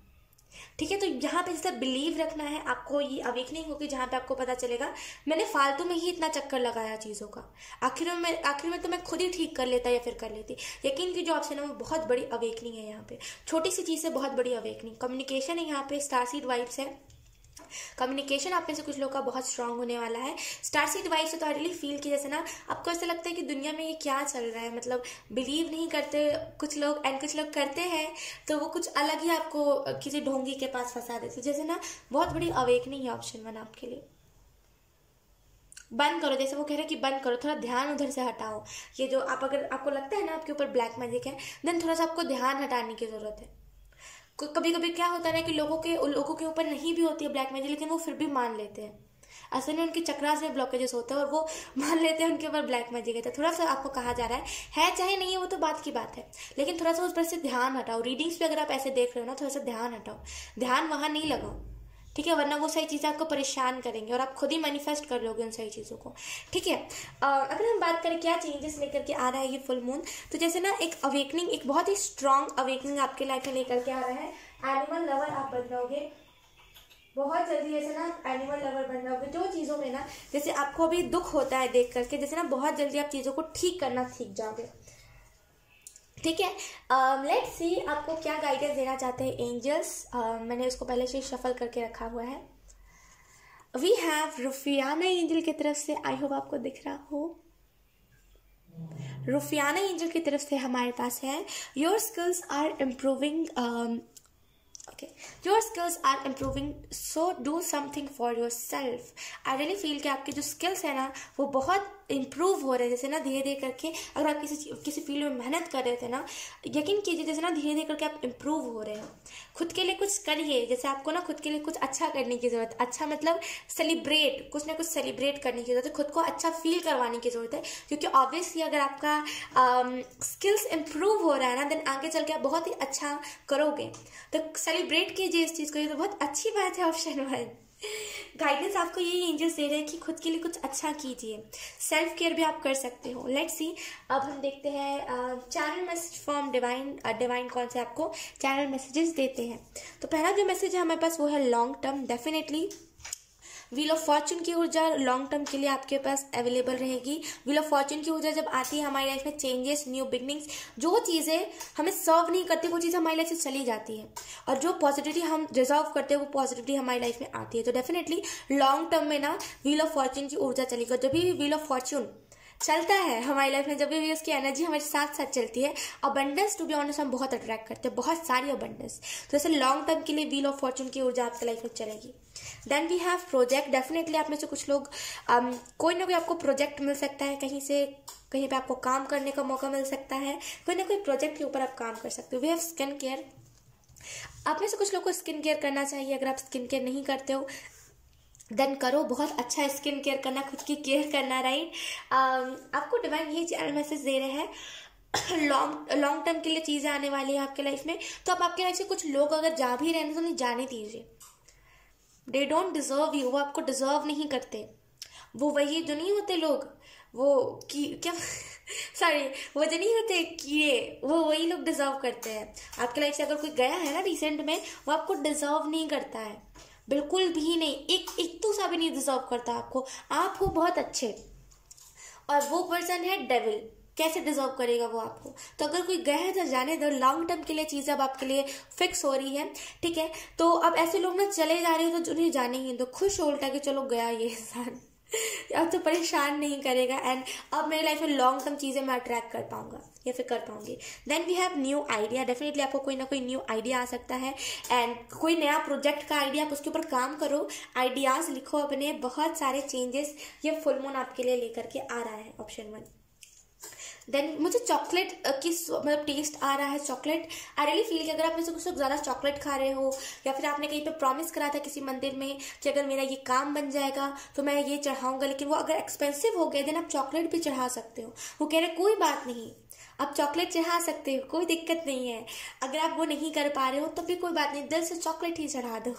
ठीक है। तो यहाँ पे जैसे बिलीव रखना है आपको, ये अवेकनिंग होगी जहाँ पे आपको पता चलेगा मैंने फालतू में ही इतना चक्कर लगाया चीज़ों का, आखिर में तो मैं खुद ही ठीक कर लेता या फिर कर लेती। यकीन की जो ऑप्शन है वो बहुत बड़ी अवेकनिंग है यहाँ पे, छोटी सी चीज़ से बहुत बड़ी अवेकनिंग। कम्युनिकेशन है यहाँ पे, स्टारसीड वाइब्स है, कम्युनिकेशन आप में से कुछ लोगों का बहुत स्ट्रांग होने वाला है। स्टारसीड वाइब से तो आई रियली फील कि जैसे ना आपको ऐसा लगता है कि दुनिया में ये क्या चल रहा है, मतलब बिलीव नहीं करते कुछ लोग एंड कुछ लोग करते हैं, तो वो कुछ अलग ही आपको किसी ढोंगी के पास फंसा देते। जैसे ना बहुत बड़ी अवेकनिंग है ऑप्शन 1 आपके लिए। बंद करो, जैसे वो कह रहे हैं कि बंद करो, थोड़ा ध्यान उधर से हटाओ। ये जो आप, अगर आपको लगता है ना आपके ऊपर ब्लैक मैजिक है, देन थोड़ा सा आपको ध्यान हटाने की जरूरत है। कभी कभी क्या होता है ना कि लोगों के ऊपर नहीं भी होती है ब्लैक मैजिक, लेकिन वो फिर भी मान लेते हैं। असल में उनके चक्रास में ब्लॉकेजेस होते हैं और वो मान लेते हैं उनके ऊपर ब्लैक मैजिक है। तो थोड़ा सा आपको कहा जा रहा है चाहे नहीं है वो तो बात की बात है, लेकिन थोड़ा सा उस पर से ध्यान हटाओ। रीडिंग्स पे अगर आप ऐसे देख रहे हो ना, थोड़ा सा ध्यान हटाओ, ध्यान वहां नहीं लगाओ, ठीक है, वरना वो सही चीज़ें आपको परेशान करेंगे और आप खुद ही मैनिफेस्ट कर लोगे उन सही चीज़ों को, ठीक है। अगर हम बात करें क्या चेंजेस लेकर के आ रहा है ये फुल मून, तो जैसे ना एक अवेकनिंग, एक बहुत ही स्ट्रांग अवेकनिंग आपके लाइफ में लेकर के आ रहा है। एनिमल लवर आप बन जाओगे बहुत जल्दी, ऐसे ना एनिमल लवर बन जाओगे। जो चीज़ों में ना जैसे आपको अभी दुख होता है देख करके, जैसे ना बहुत जल्दी आप चीज़ों को ठीक करना सीख जाओगे, ठीक है। लेट्स सी आपको क्या गाइडेंस देना चाहते हैं एंजल्स। मैंने उसको पहले से शफल करके रखा हुआ है। वी हैव रुफियाना एंजल की तरफ से, आई होप आपको दिख रहा हो, रुफियाना एंजल की तरफ से हमारे पास है your skills are improving, okay, your skills are improving, so do something for yourself. I really feel कि आपके जो स्किल्स है ना वो बहुत इम्प्रूव हो रहे हैं, जैसे ना धीरे धीरे करके अगर आप किसी फील्ड में मेहनत कर रहे थे ना, यकीन कीजिए जैसे ना धीरे धीरे करके आप इम्प्रूव हो रहे हो। खुद के लिए कुछ करिए, जैसे आपको ना खुद के लिए कुछ अच्छा करने की ज़रूरत, अच्छा मतलब सेलिब्रेट, कुछ ना कुछ सेलिब्रेट करने की ज़रूरत है, खुद को अच्छा फील करवाने की ज़रूरत है, क्योंकि ऑब्वियसली अगर आपका स्किल्स इम्प्रूव हो रहा है ना, देन आगे चल के आप बहुत ही अच्छा करोगे। तो सेलिब्रेट कीजिए इस चीज़ को, ये तो बहुत अच्छी बात है। ऑप्शन 1 गाइडेंस आपको यही एंजल्स दे रहे हैं कि खुद के लिए कुछ अच्छा कीजिए, सेल्फ केयर भी आप कर सकते हो। लेट्स सी, अब हम देखते हैं channel message from divine, divine कौन से आपको चैनल मैसेजेस देते हैं। तो पहला जो मैसेज है हमारे पास वो है long term. Definitely wheel of Fortune की ऊर्जा लॉन्ग टर्म के लिए आपके पास अवेलेबल रहेगी। व्हील ऑफ फॉर्चून की ऊर्जा जब आती है हमारी लाइफ में, चेंजेस, न्यू बिगनिंग्स, जो चीज़ें हमें सर्व नहीं करती वो चीज़ें हमारी लाइफ से चली जाती है, और जो पॉजिटिविटी हम डिजर्व करते हैं वो पॉजिटिविटी हमारी लाइफ में आती है। तो डेफिनेटली लॉन्ग टर्म में ना व्हील ऑफ फॉर्चून की ऊर्जा चलेगी। जब भी व्हील ऑफ फॉर्चून चलता है हमारी लाइफ में, जब भी उसकी एनर्जी हमारे साथ साथ चलती है, अबंडेंस टू बी ऑनेस्ट हम बहुत अट्रैक्ट करते हैं, बहुत सारी अबंडेंस। तो जैसे लॉन्ग टर्म के लिए व्हील ऑफ फॉर्चून की ऊर्जा आपकी लाइफ में चलेगी। Then we have project. Definitely आप में से कुछ लोग कोई ना कोई आपको प्रोजेक्ट मिल सकता है, कहीं से कहीं पे आपको काम करने का मौका मिल सकता है, कोई ना कोई प्रोजेक्ट के ऊपर आप काम कर सकते हो। We have skin care. आप में से कुछ लोग को स्किन केयर करना चाहिए। अगर आप स्किन केयर नहीं करते हो देन करो, बहुत अच्छा स्किन केयर करना, खुद की केयर करना, राइट। आपको डिवाइन ये चैनल मैसेज दे रहे हैं लॉन्ग टर्म के लिए चीज़ें आने वाली है आपके लाइफ में। तो अब आपके लाइफ से कुछ लोग अगर जा भी रहे हैं तो उन्हें जाने दीजिए। दे डोंट डिजर्व यू, वो आपको डिजर्व नहीं करते। वो वही जो नहीं होते लोग, वो क्या सॉरी, वो जो नहीं होते कीड़े, वो वही लोग डिजर्व करते हैं। आपके लाइफ से अगर कोई गया है ना रिसेंट में, वो आपको डिजर्व नहीं करता है, बिल्कुल भी नहीं, एक तो सा भी नहीं डिजर्व करता आपको। आप हो बहुत अच्छे और वो पर्सन है डेविल, कैसे डिजर्व करेगा वो आपको। तो अगर कोई गया है तो जाने दो, लॉन्ग टर्म के लिए चीज़ अब आपके लिए फिक्स हो रही है, ठीक है। तो अब ऐसे लोग ना चले जा रहे हो तो उन्हें जाने ही दो, खुश हो उल्टा कि चलो गया ये इंसान, अब तो परेशान नहीं करेगा, एंड अब मेरी लाइफ में लॉन्ग टर्म चीज़ें मैं अट्रैक्ट कर पाऊंगा या फिर कर पाऊंगी। Then we have new idea. Definitely आपको कोई ना कोई न्यू आइडिया आ सकता है, एंड कोई नया प्रोजेक्ट का आइडिया, आप उसके ऊपर काम करो, आइडियाज लिखो अपने, बहुत सारे चेंजेस ये फुल मून आपके लिए लेकर के आ रहा है। ऑप्शन 1। देन मुझे चॉकलेट की मतलब टेस्ट आ रहा है, चॉकलेट। आई रियली फील कि अगर आप में से कुछ लोग ज़्यादा चॉकलेट खा रहे हो, या फिर आपने कहीं पे प्रॉमिस करा था किसी मंदिर में कि अगर मेरा ये काम बन जाएगा तो मैं ये चढ़ाऊंगा, लेकिन वो अगर एक्सपेंसिव हो गया देन आप चॉकलेट भी चढ़ा सकते हो। वो कह रहे कोई बात नहीं, आप चॉकलेट चढ़ा सकते हो, कोई दिक्कत नहीं है। अगर आप वो नहीं कर पा रहे हो तो भी कोई बात नहीं, दिल से चॉकलेट ही चढ़ा दो।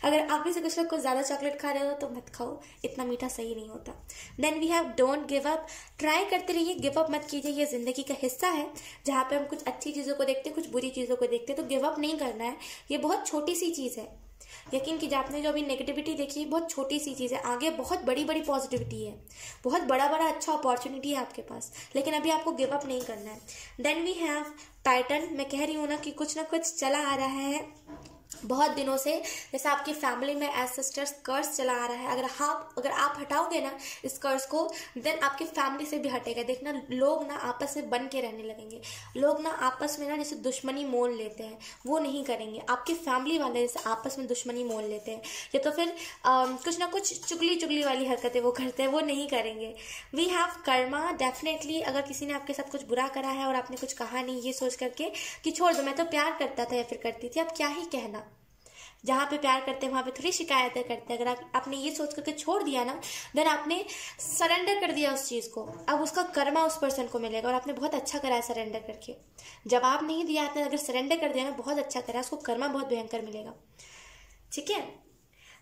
अगर आप में से कुछ लोग को ज़्यादा चॉकलेट खा रहे हो तो मत खाओ, इतना मीठा सही नहीं होता। Then we have don't give up. Try करते रहिए, गिव अप मत कीजिए, ये जिंदगी का हिस्सा है जहाँ पे हम कुछ अच्छी चीज़ों को देखते हैं, कुछ बुरी चीज़ों को देखते हैं, तो गिव अप नहीं करना है। ये बहुत छोटी सी चीज़ है, यकीन कीजिए आपने जो अभी नेगेटिविटी देखी है बहुत छोटी सी चीज़ है, आगे बहुत बड़ी बड़ी पॉजिटिविटी है, बहुत बड़ा बड़ा अच्छा अपॉर्चुनिटी है आपके पास, लेकिन अभी आपको गिव अप नहीं करना है। Then we have pattern. मैं कह रही हूँ ना कि कुछ ना कुछ चला आ रहा है बहुत दिनों से, जैसे आपकी फैमिली में एंसेस्टर्स कर्स चला आ रहा है। अगर आप हटाओगे ना इस कर्स को, देन आपकी फैमिली से भी हटेगा। देखना लोग ना आपस में बन के रहने लगेंगे, लोग ना आपस में ना जैसे दुश्मनी मोल लेते हैं वो नहीं करेंगे। आपके फैमिली वाले जैसे आपस में दुश्मनी मोल लेते हैं या तो फिर कुछ ना कुछ चुगली वाली हरकतें वो करते हैं, वो नहीं करेंगे। We have Karma. डेफिनेटली अगर किसी ने आपके साथ कुछ बुरा करा है और आपने कुछ कहा नहीं, ये सोच करके कि छोड़ दो, मैं तो प्यार करता था या फिर करती थी, अब क्या ही कहना। जहाँ पे प्यार करते हैं वहाँ पे थोड़ी शिकायतें करते हैं। अगर आपने ये सोच करके छोड़ दिया ना, देन आपने सरेंडर कर दिया उस चीज़ को, अब उसका कर्मा उस पर्सन को मिलेगा। और आपने बहुत अच्छा करा है सरेंडर करके, जवाब नहीं दिया आपने, अगर सरेंडर कर दिया ना बहुत अच्छा करा, उसको कर्मा बहुत भयंकर मिलेगा, ठीक है।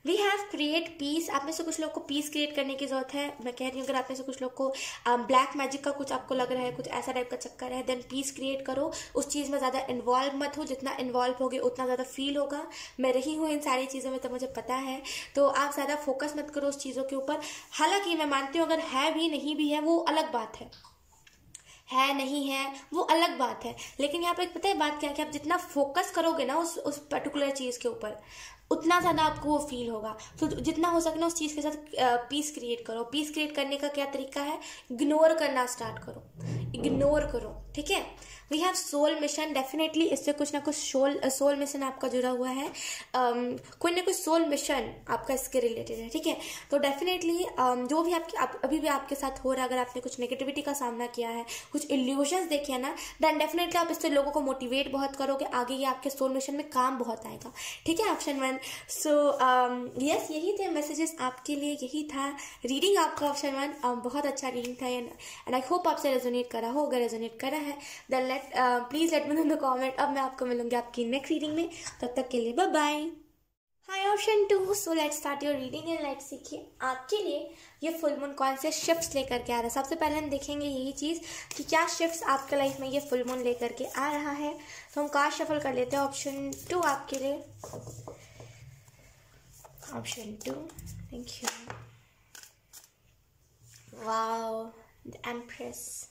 We have create peace. आप में से कुछ लोग को पीस क्रिएट करने की जरूरत है। मैं कह रही हूँ अगर आप में से कुछ लोग को ब्लैक मैजिक का कुछ आपको लग रहा है, कुछ ऐसा टाइप का चक्कर है, देन पीस क्रिएट करो। उस चीज़ में ज़्यादा इन्वॉल्व मत हो, जितना इन्वॉल्व होगे उतना ज़्यादा फील होगा। मैं रही हूँ इन सारी चीज़ों में तो मुझे पता है, तो आप ज़्यादा फोकस मत करो उस चीज़ों के ऊपर। हालांकि मैं मानती हूँ अगर है भी नहीं भी है वो अलग बात है नहीं है वो अलग बात है, लेकिन यहाँ पे पता है बात क्या है कि आप जितना फोकस करोगे ना उस पर्टिकुलर चीज़ के ऊपर, उतना ज़्यादा आपको वो फील होगा। तो जितना हो सके ना उस चीज़ के साथ पीस क्रिएट करो। पीस क्रिएट करने का क्या तरीका है? इग्नोर करना स्टार्ट करो, इग्नोर करो, ठीक है। We have soul mission, definitely इससे कुछ ना कुछ सोल मिशन आपका जुड़ा हुआ है। कोई ना कुछ सोल मिशन आपका इसके रिलेटेड है, ठीक है। तो डेफिनेटली जो भी अभी भी आपके साथ हो रहा है, अगर आपने कुछ नेगेटिविटी का सामना किया है, कुछ इल्यूजन्स देखे हैं ना, देन डेफिनेटली आप इससे लोगों को मोटिवेट बहुत करोगे, आगे ये आपके सोल मिशन में काम बहुत आएगा, ठीक है। ऑप्शन 1। सो यस, यही थे मैसेजेस आपके लिए, यही था रीडिंग आपका ऑप्शन 1। बहुत अच्छा रीडिंग था एंड आई होप आपसे रेजोनेट करा हो। अगर रेजोनेट करा है then please let me know in the comment. अब मैं आपको मिलूंगी आपकी नेक्स्ट रीडिंग में, तब तक के लिए bye bye. Hi option 2, so let's start your reading and let's सीखिए आपके लिए ये फुल मून कौन से शिफ्ट्स लेकर के आ रहा है। सबसे पहले हम देखेंगे यही चीज़ कि क्या शिफ्ट्स आपके लाइफ में ये फुल मून लेकर के आ रहा है। तो हम कार्ड शफल कर लेते हैं। ऑप्शन 2 आपके लिए, option 2, thank you. Wow, the empress,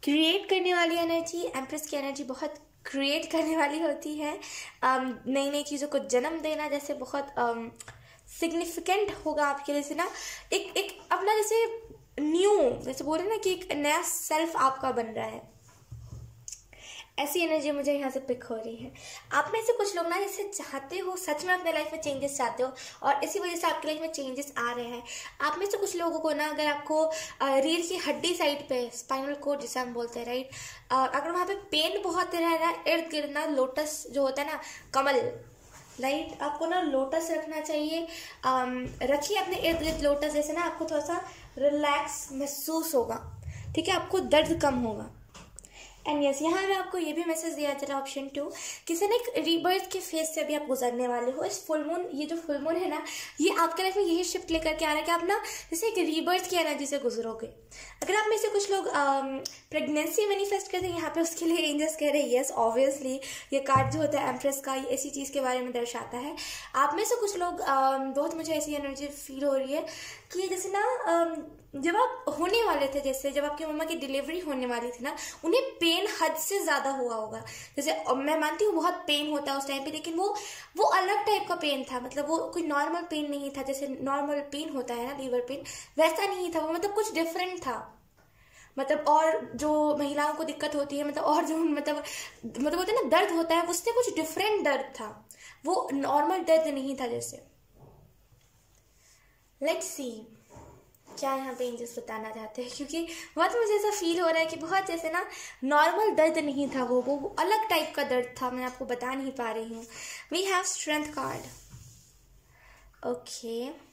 create करने वाली एनर्जी। एम्प्रेस की एनर्जी बहुत क्रिएट करने वाली होती है, नई नई चीज़ों को जन्म देना, जैसे बहुत सिग्निफिकेंट होगा आपके लिए, जैसे ना एक अपना जैसे न्यू, जैसे बोल रहे हैं ना कि एक नया सेल्फ आपका बन रहा है, ऐसी एनर्जी मुझे यहाँ से पिक हो रही है। आप में से कुछ लोग ना जैसे चाहते हो, सच में अपने लाइफ में चेंजेस चाहते हो और इसी वजह से आपकी लाइफ में चेंजेस आ रहे हैं। आप में से कुछ लोगों को ना, अगर आपको रीढ़ की हड्डी साइड पे, स्पाइनल कोड जिसे हम बोलते हैं, राइट, अगर वहाँ पे पेन बहुत रह रहा है, इर्द गिर्द ना लोटस जो होता है ना, कमल, राइट, आपको ना लोटस रखना चाहिए। रखिए अपने इर्द गिर्द लोटस, जैसे ना आपको थोड़ा सा रिलैक्स महसूस होगा, ठीक है, आपको दर्द कम होगा। एंड यस, यहाँ पे आपको ये भी मैसेज दिया जाता है ऑप्शन 2, किसी ने एक रीबर्थ के फेज से अभी आप गुजरने वाले हो। इस फुल मून, ये जो फुल मून है ना, ये आपके लाइफ में यही शिफ्ट लेकर के आ रहा है कि आप ना जैसे एक रीबर्थ की एनर्जी से गुजरोगे। अगर आप में से कुछ लोग प्रेगनेंसी मैनिफेस्ट करते हैं यहाँ पे, उसके लिए एंजल्स कह रहे हैं यस, ऑब्वियसली ये कार्ड जो होता है एम्प्रेस का, ये ऐसी चीज़ के बारे में दर्शाता है। आप में से कुछ लोग बहुत, मुझे ऐसी एनर्जी फील हो रही है कि जैसे ना जब आप होने वाले थे, जैसे जब आपकी मम्मा की डिलीवरी होने वाली थी ना, उन्हें पेन हद से ज़्यादा हुआ होगा। जैसे मैं मानती हूँ बहुत पेन होता है उस टाइम पे, लेकिन वो अलग टाइप का पेन था, मतलब वो कोई नॉर्मल पेन नहीं था। जैसे नॉर्मल पेन होता है ना, लीवर पेन, वैसा नहीं था वो, मतलब कुछ डिफरेंट था। मतलब और जो महिलाओं को दिक्कत होती है, मतलब और जो मतलब होता है ना दर्द होता है, उससे कुछ डिफरेंट दर्द था, वो नॉर्मल दर्द नहीं था। जैसे लेट्स सी क्या यहाँ पे एंजल्स बताना चाहते हैं, क्योंकि बहुत मुझे ऐसा फील हो रहा है कि बहुत जैसे ना नॉर्मल दर्द नहीं था, वो अलग टाइप का दर्द था। मैं आपको बता नहीं पा रही हूँ। We have strength card, okay.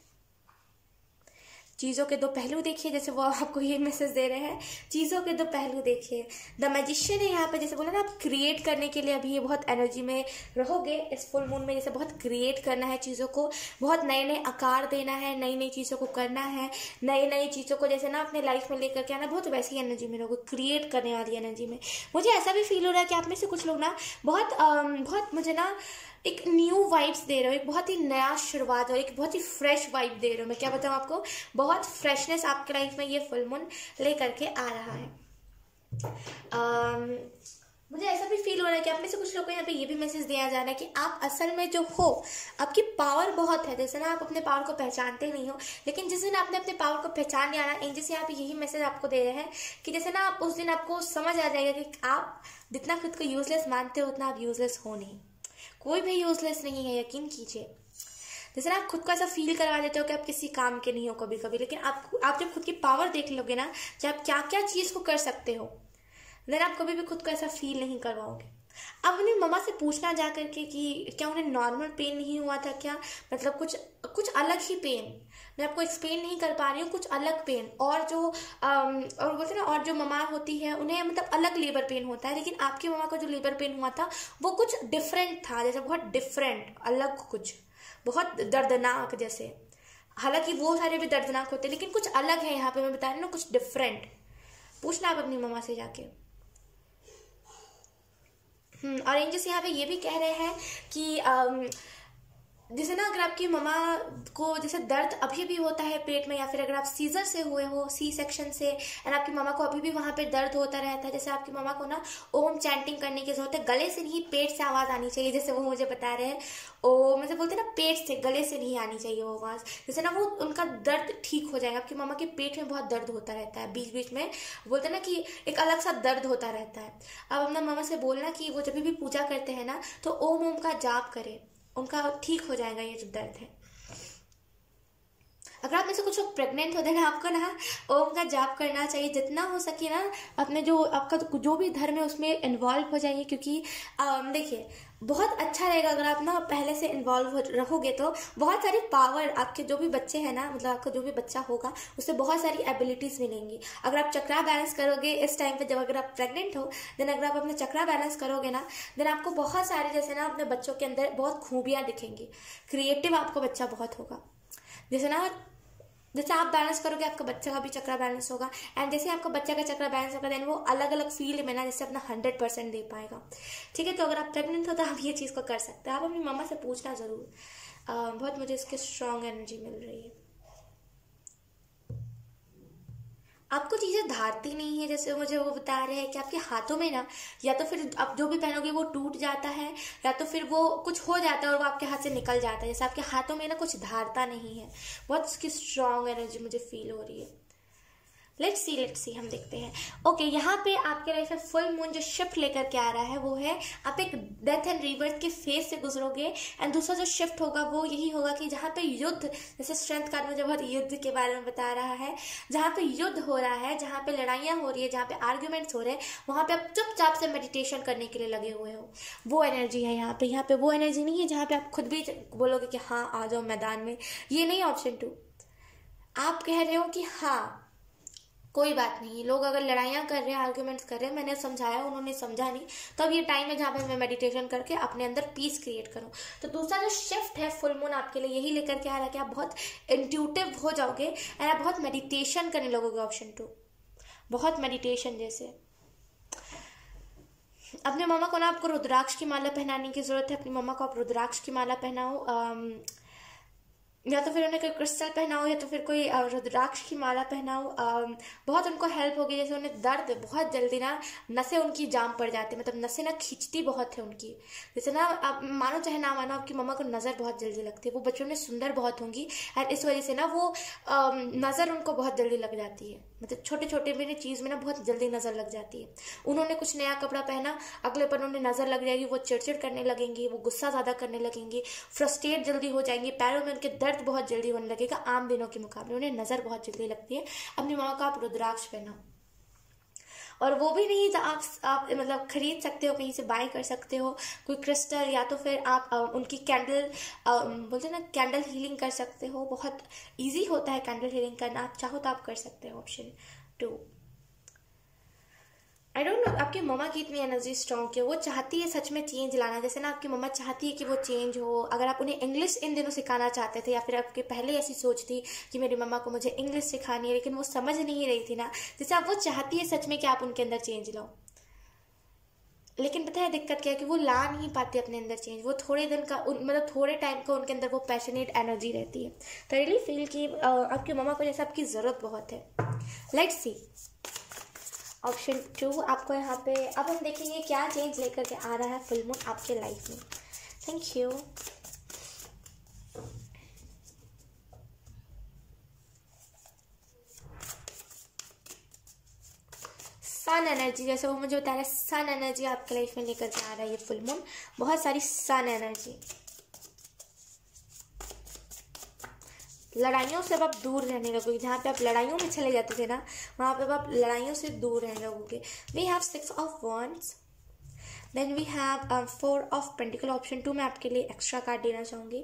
चीज़ों के दो पहलू देखिए, जैसे वो आपको ये मैसेज दे रहे हैं, चीज़ों के दो पहलू देखिए। द मैजिशियन है यहाँ पे, जैसे बोला ना आप क्रिएट करने के लिए अभी ये बहुत एनर्जी में रहोगे इस फुल मून में, जैसे बहुत क्रिएट करना है चीज़ों को, बहुत नए नए आकार देना है, नई नई चीज़ों को करना है, नई नई चीज़ों को जैसे ना अपने लाइफ में लेकर के आना, बहुत वैसी एनर्जी में रहोगे, क्रिएट करने वाली एनर्जी में। मुझे ऐसा भी फील हो रहा है कि आप में से कुछ लोग ना बहुत मुझे ना एक न्यू वाइब्स दे रहे हो, एक बहुत ही नया शुरुआत और एक बहुत ही फ्रेश वाइब दे रहे हो। मैं क्या बताऊँ आपको, बहुत फ्रेशनेस आपके लाइफ में ये फुल मून ले करके आ रहा है। मुझे ऐसा भी फील हो रहा है कि आप में से कुछ लोगों को यहाँ पे ये भी मैसेज दिया जा रहा है कि आप असल में जो हो, आपकी पावर बहुत है। जैसे ना आप अपने पावर को पहचानते नहीं हो, लेकिन जिस दिन आपने अपने पावर को पहचान लिया ना, एंजल्स यहाँ पे यही मैसेज आपको दे रहे हैं कि जैसे ना आप उस दिन आपको समझ आ जाएगा कि आप जितना खुद को यूजलेस मानते हो उतना आप यूजलेस हो नहीं। कोई भी यूजलेस नहीं है, यकीन कीजिए। जैसे ना आप खुद को ऐसा फील करवा देते हो कि आप किसी काम के नहीं हो कभी कभी, लेकिन आप जब खुद की पावर देख लोगे ना कि आप क्या क्या चीज़ को कर सकते हो, देन आप कभी भी खुद को ऐसा फील नहीं करवाओगे। अब अपनी मम्मा से पूछना जा करके कि क्या उन्हें नॉर्मल पेन नहीं हुआ था क्या, मतलब कुछ अलग ही पेन, मैं आपको एक्सप्लेन नहीं कर पा रही हूँ, कुछ अलग पेन। और जो और बोलते हैं ना, और जो मम्मा होती है उन्हें मतलब अलग लेबर पेन होता है, लेकिन आपकी मम्मा को जो लेबर पेन हुआ था वो कुछ डिफरेंट था, जैसे बहुत डिफरेंट, अलग, कुछ बहुत दर्दनाक। जैसे हालांकि वो सारे भी दर्दनाक होते हैं, लेकिन कुछ अलग है यहाँ पे, मैं बता रही हूँ ना, कुछ डिफरेंट। पूछना आप अपनी मम्मा से जाके। और एंजल्स यहाँ पे ये भी कह रहे हैं कि जैसे ना अगर आपकी मम्मा को जैसे दर्द अभी भी होता है पेट में, या फिर अगर आप सीजर से हुए हो, सी सेक्शन से, एंड आपकी मम्मा को अभी भी वहां पे दर्द होता रहता है, जैसे आपकी मम्मा को ना ओम चैंटिंग करने की जरूरत है, गले से नहीं पेट से आवाज आनी चाहिए, जैसे वो मुझे बता रहे हैं ओ मतलब बोलते हैं ना पेट से, गले से नहीं आनी चाहिए वो आवाज, जैसे ना वो उनका दर्द ठीक हो जाएगा। आपकी मम्मा के पेट में बहुत दर्द होता रहता है, बीच बीच में बोलते हैं ना कि एक अलग सा दर्द होता रहता है। अब अपना मम्मा से बोलना कि वो जब भी पूजा करते हैं ना तो ओम ओम का जाप करें, उनका ठीक हो जाएगा ये जो दर्द है। अगर आप में से कुछ लोग प्रेग्नेंट होते हैं ना, आपको ना ओम का जाप करना चाहिए, जितना हो सके ना अपने जो आपका जो भी धर्म है उसमें इन्वॉल्व हो जाइए, क्योंकि देखिए बहुत अच्छा रहेगा अगर आप ना पहले से इन्वॉल्व रहोगे तो बहुत सारी पावर आपके जो भी बच्चे हैं ना, मतलब आपका जो भी बच्चा होगा उससे बहुत सारी एबिलिटीज मिलेंगी। अगर आप चक्रा बैलेंस करोगे इस टाइम पे, जब अगर आप प्रेग्नेंट हो, देन अगर आप अपने चक्रा बैलेंस करोगे ना, देन आपको बहुत सारे जैसे ना अपने बच्चों के अंदर बहुत खूबियां दिखेंगी, क्रिएटिव आपको बच्चा बहुत होगा। जैसे आप बैलेंस करोगे आपका बच्चा का भी चक्रा बैलेंस होगा, एंड जैसे आपका बच्चा का चक्रा बैलेंस होगा देन वो अलग अलग फील्ड में ना जैसे अपना 100% दे पाएगा। ठीक है, तो अगर आप प्रेग्नेंट हो तो आप ये चीज़ को कर सकते हैं। आप अपनी मम्मा से पूछना ज़रूर, बहुत मुझे इसकी स्ट्रॉन्ग एनर्जी मिल रही है। आपको चीज़ें धारती नहीं है, जैसे मुझे वो बता रहे हैं कि आपके हाथों में ना या तो फिर आप जो भी पहनोगे वो टूट जाता है, या तो फिर वो कुछ हो जाता है और वो आपके हाथ से निकल जाता है, जैसे आपके हाथों में ना कुछ धारता नहीं है। बहुत उसकी स्ट्रॉन्ग एनर्जी मुझे फील हो रही है। लेट्स सी हम देखते हैं। ओके, यहाँ पे आपके लाइफ में फुल मून जो शिफ्ट लेकर के आ रहा है वो है आप एक डेथ एंड रीबर्थ के फेज से गुजरोगे, एंड दूसरा जो शिफ्ट होगा वो यही होगा कि जहाँ पे युद्ध, जैसे स्ट्रेंथ कार्ड मुझे बहुत युद्ध के बारे में बता रहा है, जहाँ पे युद्ध हो रहा है, जहाँ पे लड़ाइयाँ हो रही है, जहाँ पे आर्ग्यूमेंट्स हो रहे हैं, वहाँ पे आप चुपचाप से मेडिटेशन करने के लिए लगे हुए हो, वो एनर्जी है यहाँ पे। यहाँ पे वो एनर्जी नहीं है जहाँ पे आप खुद भी बोलोगे कि हाँ आ जाओ मैदान में, ये नहीं ऑप्शन 2। आप कह रहे हो कि हाँ कोई बात नहीं, लोग अगर लड़ाइयाँ कर रहे हैं, आर्ग्यूमेंट्स कर रहे हैं, मैंने समझाया उन्होंने समझा नहीं, तब ये टाइम है जहाँ पे मैं मेडिटेशन करके अपने अंदर पीस क्रिएट करूँ। तो दूसरा जो शिफ्ट है फुल मून आपके लिए यही लेकर के आ रहा है कि आप बहुत इंट्यूटिव हो जाओगे एंड आप बहुत मेडिटेशन करने लगोगे। ऑप्शन 2 बहुत मेडिटेशन जैसे। अपने मम्मा को ना आपको रुद्राक्ष की माला पहनाने की जरूरत है, अपनी मम्मा को आप रुद्राक्ष की माला पहनाओ, या तो फिर उन्हें कोई क्रिस्टल पहनाओ या तो फिर कोई रुद्राक्ष की माला पहनाओ। बहुत उनको हेल्प होगी, जैसे उन्हें दर्द बहुत जल्दी ना नसें उनकी जाम पड़ जाती है, मतलब नसें ना खींचती बहुत है उनकी, जैसे ना आप मानो चाहे ना मानो आपकी मम्मा को नज़र बहुत जल्दी लगती है, वो बच्चों में सुंदर बहुत होंगी एंड इस वजह से ना वो नज़र उनको बहुत जल्दी लग जाती है, मतलब छोटे छोटे मेरी चीज़ में ना बहुत जल्दी नज़र लग जाती है। उन्होंने कुछ नया कपड़ा पहना, अगले पर उन्हें नज़र लग जाएगी, वो चिड़चिड़ करने लगेंगी, वो गुस्सा ज़्यादा करने लगेंगी, फ्रस्ट्रेट जल्दी हो जाएंगी, पैरों में उनके दर्द बहुत जल्दी होने लगेगा। आम दिनों के मुकाबले उन्हें नज़र बहुत जल्दी लगती है। अपनी माँ का आप रुद्राक्ष पहनाओ, और वो भी नहीं आप मतलब खरीद सकते हो, कहीं से बाय कर सकते हो कोई क्रिस्टल, या तो फिर आप उनकी कैंडल बोलते हैं ना कैंडल हीलिंग कर सकते हो। बहुत इजी होता है कैंडल हीलिंग करना, आप चाहो तो आप कर सकते हो। ऑप्शन 2। आई डोंट नो आपकी मम्मा की इतनी एनर्जी स्ट्रॉन्ग है, वो चाहती है सच में चेंज लाना, जैसे ना आपकी मम्मा चाहती है कि वो चेंज हो। अगर आप उन्हें इंग्लिश इन दिनों सिखाना चाहते थे, या फिर आपके पहले ऐसी सोच थी कि मेरी मम्मा को मुझे इंग्लिश सिखानी है, लेकिन वो समझ नहीं रही थी ना, जैसे आप वो चाहती है सच में कि आप उनके अंदर चेंज लाओ, लेकिन पता है दिक्कत क्या है कि वो ला नहीं पाते अपने अंदर चेंज। वो थोड़े दिन का मतलब थोड़े टाइम का उनके अंदर वो पैशनेट एनर्जी रहती है। तो रियली फील कि आपकी मम्मा को जैसे आपकी ज़रूरत बहुत है। लेट्स सी ऑप्शन 2 आपको यहाँ पे अब हम देखेंगे क्या चेंज लेकर के आ रहा है फुल मून आपके लाइफ में। Thank you. सन एनर्जी, जैसे वो मुझे बता रहा है सन एनर्जी आपके लाइफ में लेकर के आ रहा है ये फुल मून, बहुत सारी सन एनर्जी। लड़ाइयों से अब आप दूर रहने लगोगे, जहाँ पे आप लड़ाइयों में चले जाते थे ना वहाँ पे अब आप लड़ाइयों से दूर रहने लगोगे। We have 6 of wands, then we have 4 of pentacle. Option 2 में आपके लिए एक्स्ट्रा कार्ड देना चाहूँगी।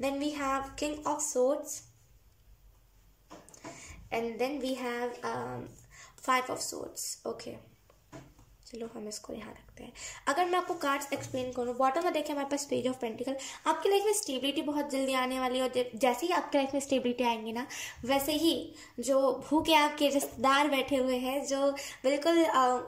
Then we have king of swords, and then we have 5 of swords. Okay, चलो हम इसको यहाँ रखते हैं। अगर मैं आपको कार्ड्स एक्सप्लेन करूँ, बॉटम में देखिए हमारे पास पेज ऑफ पेंटिकल। आपकी लाइफ में स्टेबिलिटी बहुत जल्दी आने वाली है, और जैसे ही आपकी लाइफ में स्टेबिलिटी आएंगी ना, वैसे ही जो भूखे आपके रिश्तेदार बैठे हुए हैं, जो बिल्कुल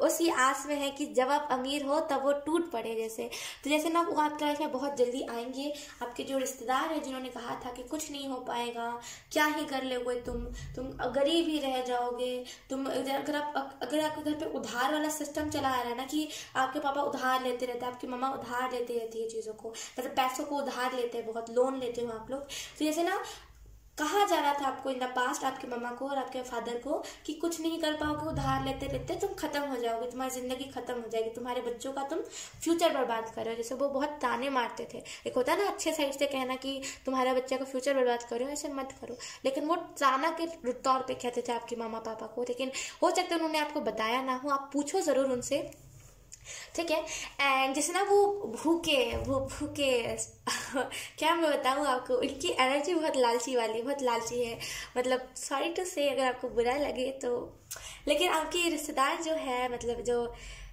उसी आस में है कि जब आप अमीर हो तब वो टूट पड़े जैसे, तो जैसे ना वो आपकी लाइफ में बहुत जल्दी आएंगे। आपके जो रिश्तेदार हैं जिन्होंने कहा था कि कुछ नहीं हो पाएगा, क्या ही कर लोगे तुम गरीब ही रह जाओगे, तुम अगर आपके घर पे उधार वाला सिस्टम चला आ रहा है ना, कि आपके पापा उधार लेते रहते हैं, आपकी मम्मा उधार लेती रहती है चीज़ों को, मतलब पैसों को उधार लेते हैं, बहुत लोन लेते हो आप लोग, तो जैसे ना कहा जा रहा था आपको इन द पास्ट, आपकी मम्मा को और आपके फादर को, कि कुछ नहीं कर पाओगे, उधार लेते लेते तुम खत्म हो जाओगे, तुम्हारी जिंदगी खत्म हो जाएगी, तुम्हारे बच्चों का तुम फ्यूचर बर्बाद कर रहे हो। जैसे वो बहुत ताने मारते थे, एक होता है ना अच्छे साइड से कहना कि तुम्हारा बच्चा का फ्यूचर बर्बाद करो, ऐसे मत करो, लेकिन वो ताना के तौर पर कहते थे आपकी मामा पापा को। लेकिन हो सकता है उन्होंने आपको बताया ना हो, आप पूछो जरूर उनसे, ठीक है। एंड जैसे ना वो भूखे क्या मैं बताऊँ आपको, उनकी एनर्जी बहुत लालची वाली, बहुत लालची है, मतलब सॉरी टू से अगर आपको बुरा लगे तो, लेकिन आपके रिश्तेदार जो है, मतलब जो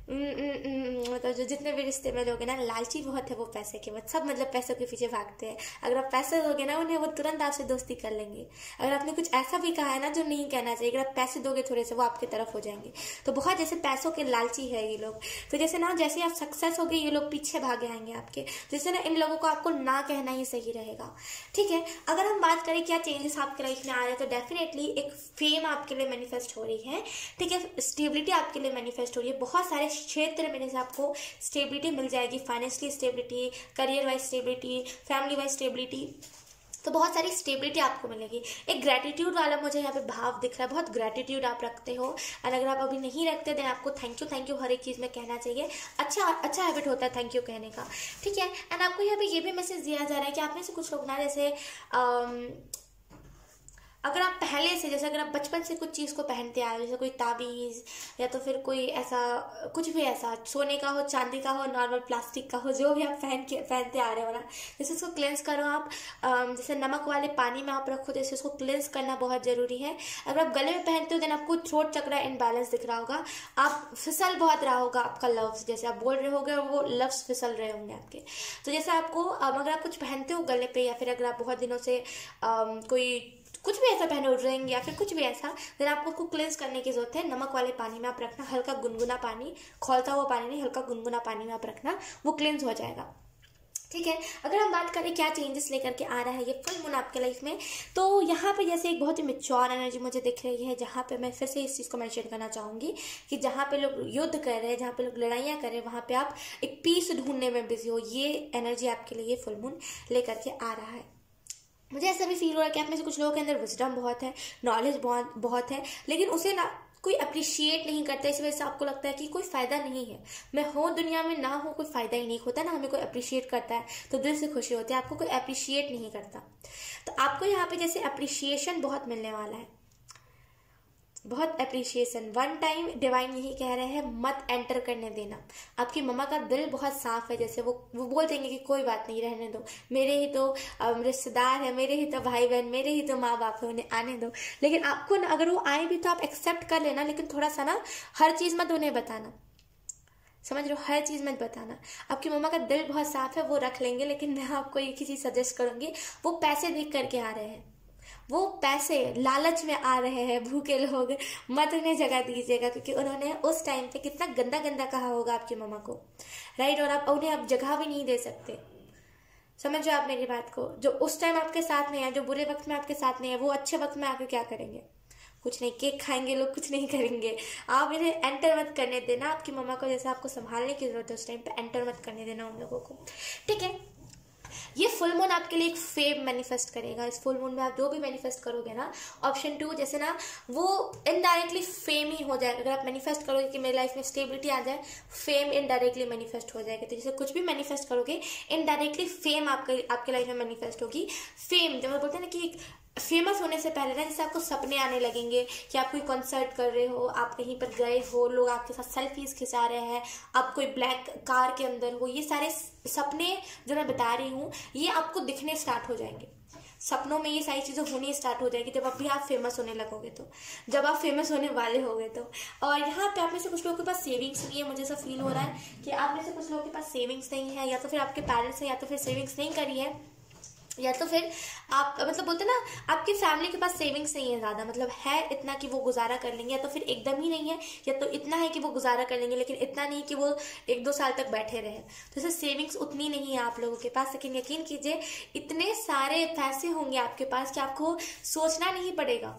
मतलब जो जितने भी रिश्ते में लोग हैं ना, लालची बहुत है वो पैसे के, सब मतलब पैसों के पीछे भागते हैं। अगर आप पैसे दोगे ना उन्हें, वो तुरंत आपसे दोस्ती कर लेंगे। अगर आपने कुछ ऐसा भी कहा है ना जो नहीं कहना चाहिए, अगर आप पैसे दोगे थोड़े से, वो आपके तरफ हो जाएंगे। तो बहुत जैसे पैसों के लालची है ये लोग। तो जैसे ना जैसे आप सक्सेस हो गए, ये लोग पीछे भागे आएंगे आपके। जैसे ना इन लोगों को आपको ना कहना ही सही रहेगा, ठीक है। अगर हम बात करें क्या चेंजेस आपके लाइफ में आ रहे हैं, तो डेफिनेटली एक फेम आपके लिए मैनिफेस्ट हो रही है, ठीक है। स्टेबिलिटी आपके लिए मैनिफेस्ट हो रही है, बहुत सारे क्षेत्र में जैसे आपको स्टेबिलिटी मिल जाएगी, financially stability, career wise stability, family wise stability, तो बहुत सारी स्टेबिलिटी आपको मिलेगी। एक ग्रैटिट्यूड वाला मुझे यहाँ पे भाव दिख रहा है, बहुत ग्रैटिट्यूड आप रखते हो, और अगर आप अभी नहीं रखते देन आपको थैंक यू हर एक चीज़ में कहना चाहिए। अच्छा हैबिट होता है थैंक यू कहने का, ठीक है। एंड आपको यहाँ पे ये भी मैसेज दिया जा रहा है कि आप में से कुछ लोग ना, जैसे अगर आप पहले से, जैसे अगर आप बचपन से कुछ चीज़ को पहनते आए हो, जैसे कोई ताबीज़ या तो फिर कोई ऐसा कुछ भी ऐसा, सोने का हो, चांदी का हो, नॉर्मल प्लास्टिक का हो, जो भी आप पहनते आ रहे हो ना, जैसे उसको क्लेंस करो आप। जैसे नमक वाले पानी में आप रखो, जैसे उसको क्लेंस करना बहुत ज़रूरी है। अगर आप गले में पहनते हो देन आपको थ्रोट चक्र इनबैलेंस दिख रहा होगा, आप फिसल बहुत रहा होगा आपका लव्स, जैसे आप बोल रहे होगे वो लव्स फिसल रहे होंगे आपके। तो जैसे आपको अगर आप कुछ पहनते हो गले पे, या फिर अगर आप बहुत दिनों से कोई कुछ भी ऐसा पहने उड़ रहेंगे या फिर कुछ भी ऐसा, फिर आपको उसको क्लेंस करने की जरूरत है। नमक वाले पानी में आप रखना, हल्का गुनगुना पानी, खौलता हुआ पानी नहीं, हल्का गुनगुना पानी में आप रखना, वो क्लेंस हो जाएगा, ठीक है। अगर हम बात करें क्या चेंजेस लेकर के आ रहा है ये फुल मून आपके लाइफ में, तो यहाँ पे जैसे एक बहुत ही मैच्योर एनर्जी मुझे दिख रही है, जहाँ पे मैं फिर से इस चीज़ को मेंशन करना चाहूँगी कि जहाँ पे लोग युद्ध कर रहे हैं, जहाँ पे लोग लड़ाइयाँ कर रहे हैं, वहाँ पे आप एक पीस ढूंढने में बिजी हो। ये एनर्जी आपके लिए ये फुल मून लेकर के आ रहा है। मुझे ऐसा भी फील हो रहा है कि आप में से कुछ लोगों के अंदर विजडम बहुत है, नॉलेज बहुत है, लेकिन उसे ना कोई अप्रिशिएट नहीं करता। इस वजह से आपको लगता है कि कोई फायदा नहीं है, मैं हूँ दुनिया में, ना हो कोई फायदा ही नहीं होता ना। हमें कोई अप्रिशिएट करता है तो दिल से खुशी होती है, आपको कोई अप्रिशिएट नहीं करता। तो आपको यहाँ पे जैसे अप्रिशिएशन बहुत मिलने वाला है, बहुत अप्रिशिएशन। वन टाइम डिवाइन यही कह रहे हैं, मत एंटर करने देना। आपकी मम्मा का दिल बहुत साफ है, जैसे वो बोल देंगे कि कोई बात नहीं, रहने दो, मेरे ही तो रिश्तेदार है, मेरे ही तो भाई बहन, मेरे ही तो माँ बाप है, उन्हें आने दो। लेकिन आपको ना, अगर वो आए भी तो आप एक्सेप्ट कर लेना, लेकिन थोड़ा सा ना हर चीज़ मत उन्हें बताना, समझ रहे हो, हर चीज़ मत बताना। आपकी मम्मा का दिल बहुत साफ है, वो रख लेंगे। लेकिन मैं आपको एक ही चीज़ सजेस्ट करूंगी, वो पैसे देख करके आ रहे हैं, वो पैसे लालच में आ रहे हैं, भूखे लोग, मत उन्हें जगह दीजिएगा, क्योंकि उन्होंने उस टाइम पे कितना गंदा गंदा कहा होगा आपकी मम्मा को, राइट। और आप उन्हें अब जगह भी नहीं दे सकते, समझ रहे हो आप मेरी बात को। जो उस टाइम आपके साथ नहीं है, जो बुरे वक्त में आपके साथ नहीं है, वो अच्छे वक्त में आके क्या करेंगे? कुछ नहीं, केक खाएंगे लोग, कुछ नहीं करेंगे। आप इन्हें एंटर मत करने देना, आपकी मम्मा को जैसे आपको संभालने की जरूरत है उस टाइम पे एंटर मत करने देना उन लोगों को, ठीक है। ये फुल मून आपके लिए एक फेम मैनिफेस्ट करेगा। इस फुल मून में आप जो भी मैनिफेस्ट करोगे ना, ऑप्शन 2 जैसे ना, वो इनडायरेक्टली फेम ही हो जाएगा। अगर आप मैनिफेस्ट करोगे कि मेरी लाइफ में स्टेबिलिटी आ जाए, फेम इनडायरेक्टली मैनिफेस्ट हो जाएगा। तो जैसे कुछ भी मैनिफेस्ट करोगे, इनडायरेक्टली फेम आपके लाइफ में मैनिफेस्ट होगी। फेम जब बोलते हैं ना कि फेमस होने से पहले ना, जैसे आपको सपने आने लगेंगे कि आप कोई कॉन्सर्ट कर रहे हो, आप कहीं पर गए हो, लोग आपके साथ सेल्फीज खिंचा रहे हैं, आप कोई ब्लैक कार के अंदर हो, ये सारे सपने जो मैं बता रही हूँ ये आपको दिखने स्टार्ट हो जाएंगे। सपनों में ये सारी चीज़ें होनी स्टार्ट हो जाएगी जब अभी आप फेमस होने लगोगे, तो जब आप फेमस होने वाले होगे तो। और यहाँ पे आप में से कुछ लोगों के पास सेविंग्स नहीं है, मुझे ऐसा फील हो रहा है कि आप में से कुछ लोगों के पास सेविंग्स नहीं है, या तो फिर आपके पेरेंट्स ने या तो फिर सेविंग्स नहीं करी है, या तो फिर आप मतलब बोलते ना आपकी फैमिली के पास सेविंग्स नहीं है ज़्यादा, मतलब है इतना कि वो गुजारा कर लेंगे, या तो फिर एकदम ही नहीं है, या तो इतना है कि वो गुजारा कर लेंगे लेकिन इतना नहीं कि वो 1-2 साल तक बैठे रहे। तो जैसे सेविंग्स उतनी नहीं है आप लोगों के पास, लेकिन यकीन कीजिए इतने सारे पैसे होंगे आपके पास कि आपको सोचना नहीं पड़ेगा।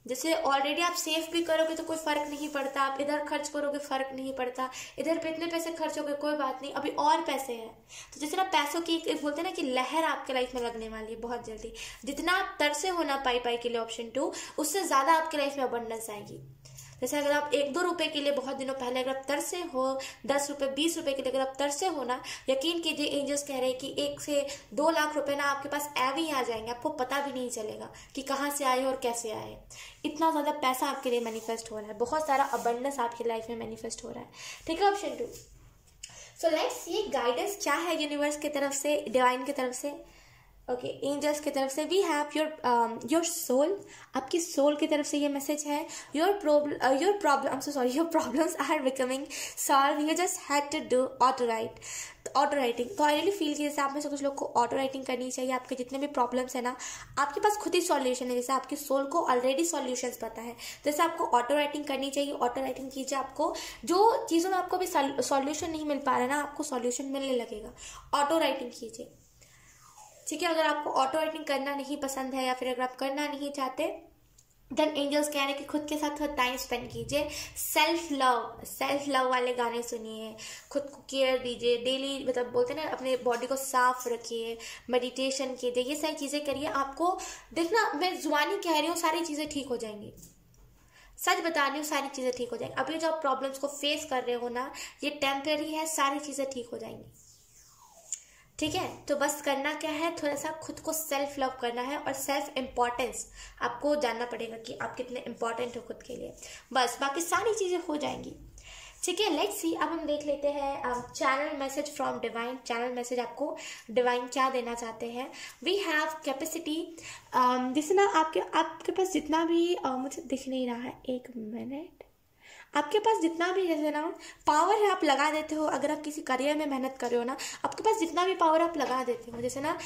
जैसे ऑलरेडी आप सेफ भी करोगे तो कोई फर्क नहीं पड़ता, आप इधर खर्च करोगे फर्क नहीं पड़ता, इधर पे इतने पैसे खर्च हो गए कोई बात नहीं, अभी और पैसे हैं। तो जैसे ना पैसों की एक बोलते हैं ना कि लहर आपके लाइफ में लगने वाली है बहुत जल्दी। जितना आप तरसे हो ना पाई के लिए ऑप्शन 2, उससे ज्यादा आपके लाइफ में अबंडेंस आएगी। जैसे अगर आप 1-2 रुपए के लिए बहुत दिनों पहले अगर आप तरसे हो, 10 रुपए 20 रुपए के लिए अगर आप तरसे हो ना, यकीन कीजिए एंजल्स कह रहे हैं कि 1 से 2 लाख रुपए ना आपके पास ऐवे ही आ जाएंगे, आपको पता भी नहीं चलेगा कि कहाँ से आए और कैसे आए। इतना ज्यादा पैसा आपके लिए मैनिफेस्ट हो रहा है, बहुत सारा अबंडेंस आपकी लाइफ में मैनिफेस्ट हो रहा है। ठीक है, option 2। So let's see guidance क्या है यूनिवर्स की तरफ से, डिवाइन की तरफ से, ओके, एंजल्स की तरफ से। वी हैव योर सोल, आपकी सोल की तरफ से ये मैसेज है। Your problems are becoming solve, you just had to do auto writing. तो आई रियली फील कि जैसे आप में से कुछ लोग को ऑटो राइटिंग करनी चाहिए। आपके जितने भी प्रॉब्लम्स है ना, आपके पास खुद ही सॉल्यूशन है, जैसे आपकी सोल को ऑलरेडी सॉल्यूशंस पता है, जैसे आपको ऑटो राइटिंग करनी चाहिए। ऑटो राइटिंग कीजिए, आपको जो चीज़ों में आपको अभी सॉल्यूशन नहीं मिल पा रहा है ना, आपको सॉल्यूशन मिलने लगेगा। ऑटो राइटिंग कीजिए, ठीक है। अगर आपको ऑटो राइटिंग करना नहीं पसंद है या फिर अगर आप करना नहीं चाहते, देन एंजल्स कह रहे हैं कि खुद के साथ थोड़ा टाइम स्पेंड कीजिए। सेल्फ लव वाले गाने सुनिए, खुद को केयर दीजिए, डेली मतलब बोलते हैं ना अपने बॉडी को साफ रखिए, मेडिटेशन कीजिए, ये सारी चीज़ें करिए। आपको देखना, मैं जुबानी कह रही हूँ, सारी चीज़ें ठीक हो जाएंगी, सच बता रही हूँ, सारी चीज़ें ठीक हो जाएंगी। अभी जो आप प्रॉब्लम्स को फेस कर रहे हो ना, ये टेम्परेरी है, सारी चीज़ें ठीक हो जाएंगी, ठीक है। तो बस करना क्या है, थोड़ा सा खुद को सेल्फ लव करना है और सेल्फ इम्पोर्टेंस आपको जानना पड़ेगा कि आप कितने इम्पोर्टेंट हो खुद के लिए, बस बाकी सारी चीज़ें हो जाएंगी, ठीक है। लेट्स सी, अब हम देख लेते हैं channel message from divine. Channel message आपको डिवाइन क्या देना चाहते हैं। वी हैव कैपेसिटी, जैसे ना आपके पास जितना भी मुझे दिख नहीं रहा है, 1 मिनट, आपके पास जितना भी जैसे ना पावर है आप लगा देते हो। अगर आप किसी करियर में मेहनत कर रहे हो ना, आपके पास जितना भी पावर आप लगा देते हो, जैसे ना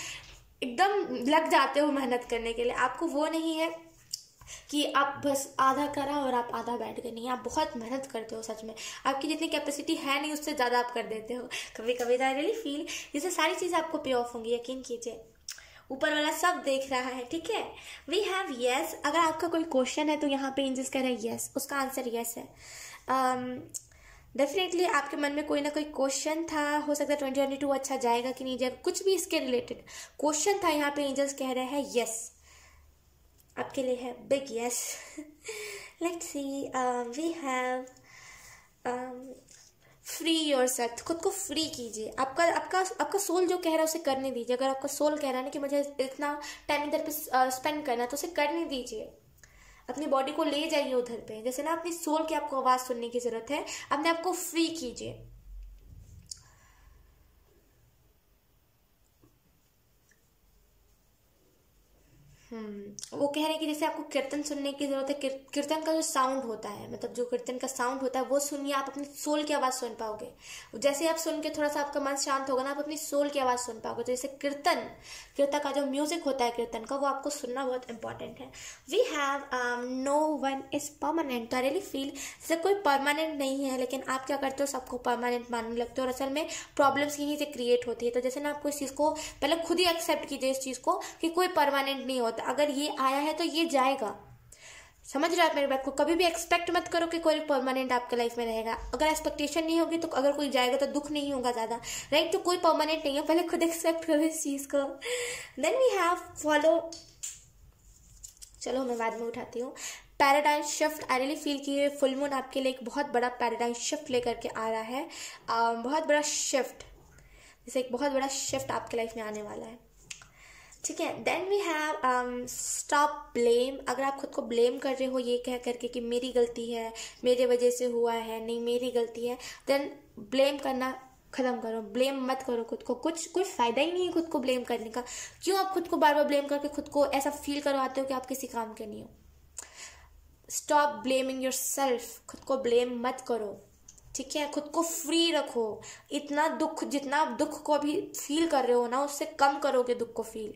एकदम लग जाते हो मेहनत करने के लिए। आपको वो नहीं है कि आप बस आधा करा और आप आधा बैठ गए, नहीं, आप बहुत मेहनत करते हो सच में। आपकी जितनी कैपेसिटी है नहीं, उससे ज़्यादा आप कर देते हो कभी कभी। आई रियली फील जैसे सारी चीज़ें आपको पे ऑफ होंगी, यकीन कीजिए, ऊपर वाला सब देख रहा है, ठीक है। We have yes. अगर आपका कोई क्वेश्चन है तो यहाँ पे एंजल्स कह रहे हैं येस, उसका आंसर येस है। डेफिनेटली आपके मन में कोई ना कोई क्वेश्चन था, हो सकता है 2022 अच्छा जाएगा कि नहीं जाएगा, कुछ भी इसके रिलेटेड क्वेश्चन था, यहाँ पे एंजल्स कह रहे हैं येस, आपके लिए है big yes. Let's see, we have free yourself, खुद को फ्री कीजिए। आपका सोल जो कह रहा है उसे करने दीजिए। अगर आपका सोल कह रहा है ना कि मुझे इतना टाइम इधर पे स्पेंड करना है, तो उसे करने दीजिए। अपनी बॉडी को ले जाइए उधर पे, जैसे ना अपनी सोल की आपको आवाज सुनने की जरूरत है, अपने आप को फ्री कीजिए। वो कह रहे हैं कि जैसे आपको कीर्तन सुनने की जरूरत है। कीर्तन का जो साउंड होता है, मतलब जो कीर्तन का साउंड होता है वो सुनिए, आप अपनी सोल की आवाज सुन पाओगे। जैसे आप सुन के थोड़ा सा आपका मन शांत होगा ना, आप अपनी सोल की आवाज सुन पाओगे। तो जैसे कीर्तन का जो म्यूजिक होता है कीर्तन का, वो आपको सुनना बहुत इंपॉर्टेंट है। We have no one is permanent. तो आई रियली फील जैसे कोई परमानेंट नहीं है, लेकिन आप क्या करते हो, सबको परमानेंट मानने लगते हो, और असल में प्रॉब्लम्स यहीं से क्रिएट होती है। तो जैसे ना आपको इस चीज को पहले खुद ही एक्सेप्ट कीजिए, इस चीज को कि कोई परमानेंट नहीं होता। अगर ये आया है तो ये जाएगा, समझ रहे हो आप मेरी बात को। कभी भी एक्सपेक्ट मत करो कि कोई परमानेंट आपके लाइफ में रहेगा। अगर एक्सपेक्टेशन नहीं होगी तो अगर कोई जाएगा तो दुख नहीं होगा ज्यादा, राइट। तो कोई परमानेंट नहीं है, पहले खुद एक्सेप्ट करो इस चीज को। देन वी हैव फॉलो, चलो मैं बाद में उठाती हूँ, पैराडाइम शिफ्ट। आई रियली फील कि ये फुल मून आपके लिए एक बहुत बड़ा पैराडाइम शिफ्ट लेकर के आ रहा है, बहुत बड़ा शिफ्ट, जैसे एक बहुत बड़ा शिफ्ट आपके लाइफ में आने वाला है, ठीक है। Then we have stop blame. अगर आप खुद को ब्लेम कर रहे हो ये कह करके कि मेरी गलती है, मेरे वजह से हुआ है, नहीं मेरी गलती है, देन ब्लेम करना खत्म करो, ब्लेम मत करो खुद को, कोई फायदा ही नहीं है खुद को ब्लेम करने का। क्यों आप खुद को बार बार ब्लेम करके खुद को ऐसा फील करवाते हो कि आप किसी काम के नहीं हो। स्टॉप ब्लेमिंग योरसेल्फ, खुद को ब्लेम मत करो, ठीक है। खुद को फ्री रखो, इतना दुख, जितना आप दुख को अभी फील कर रहे हो ना, उससे कम करोगे दुख को फील।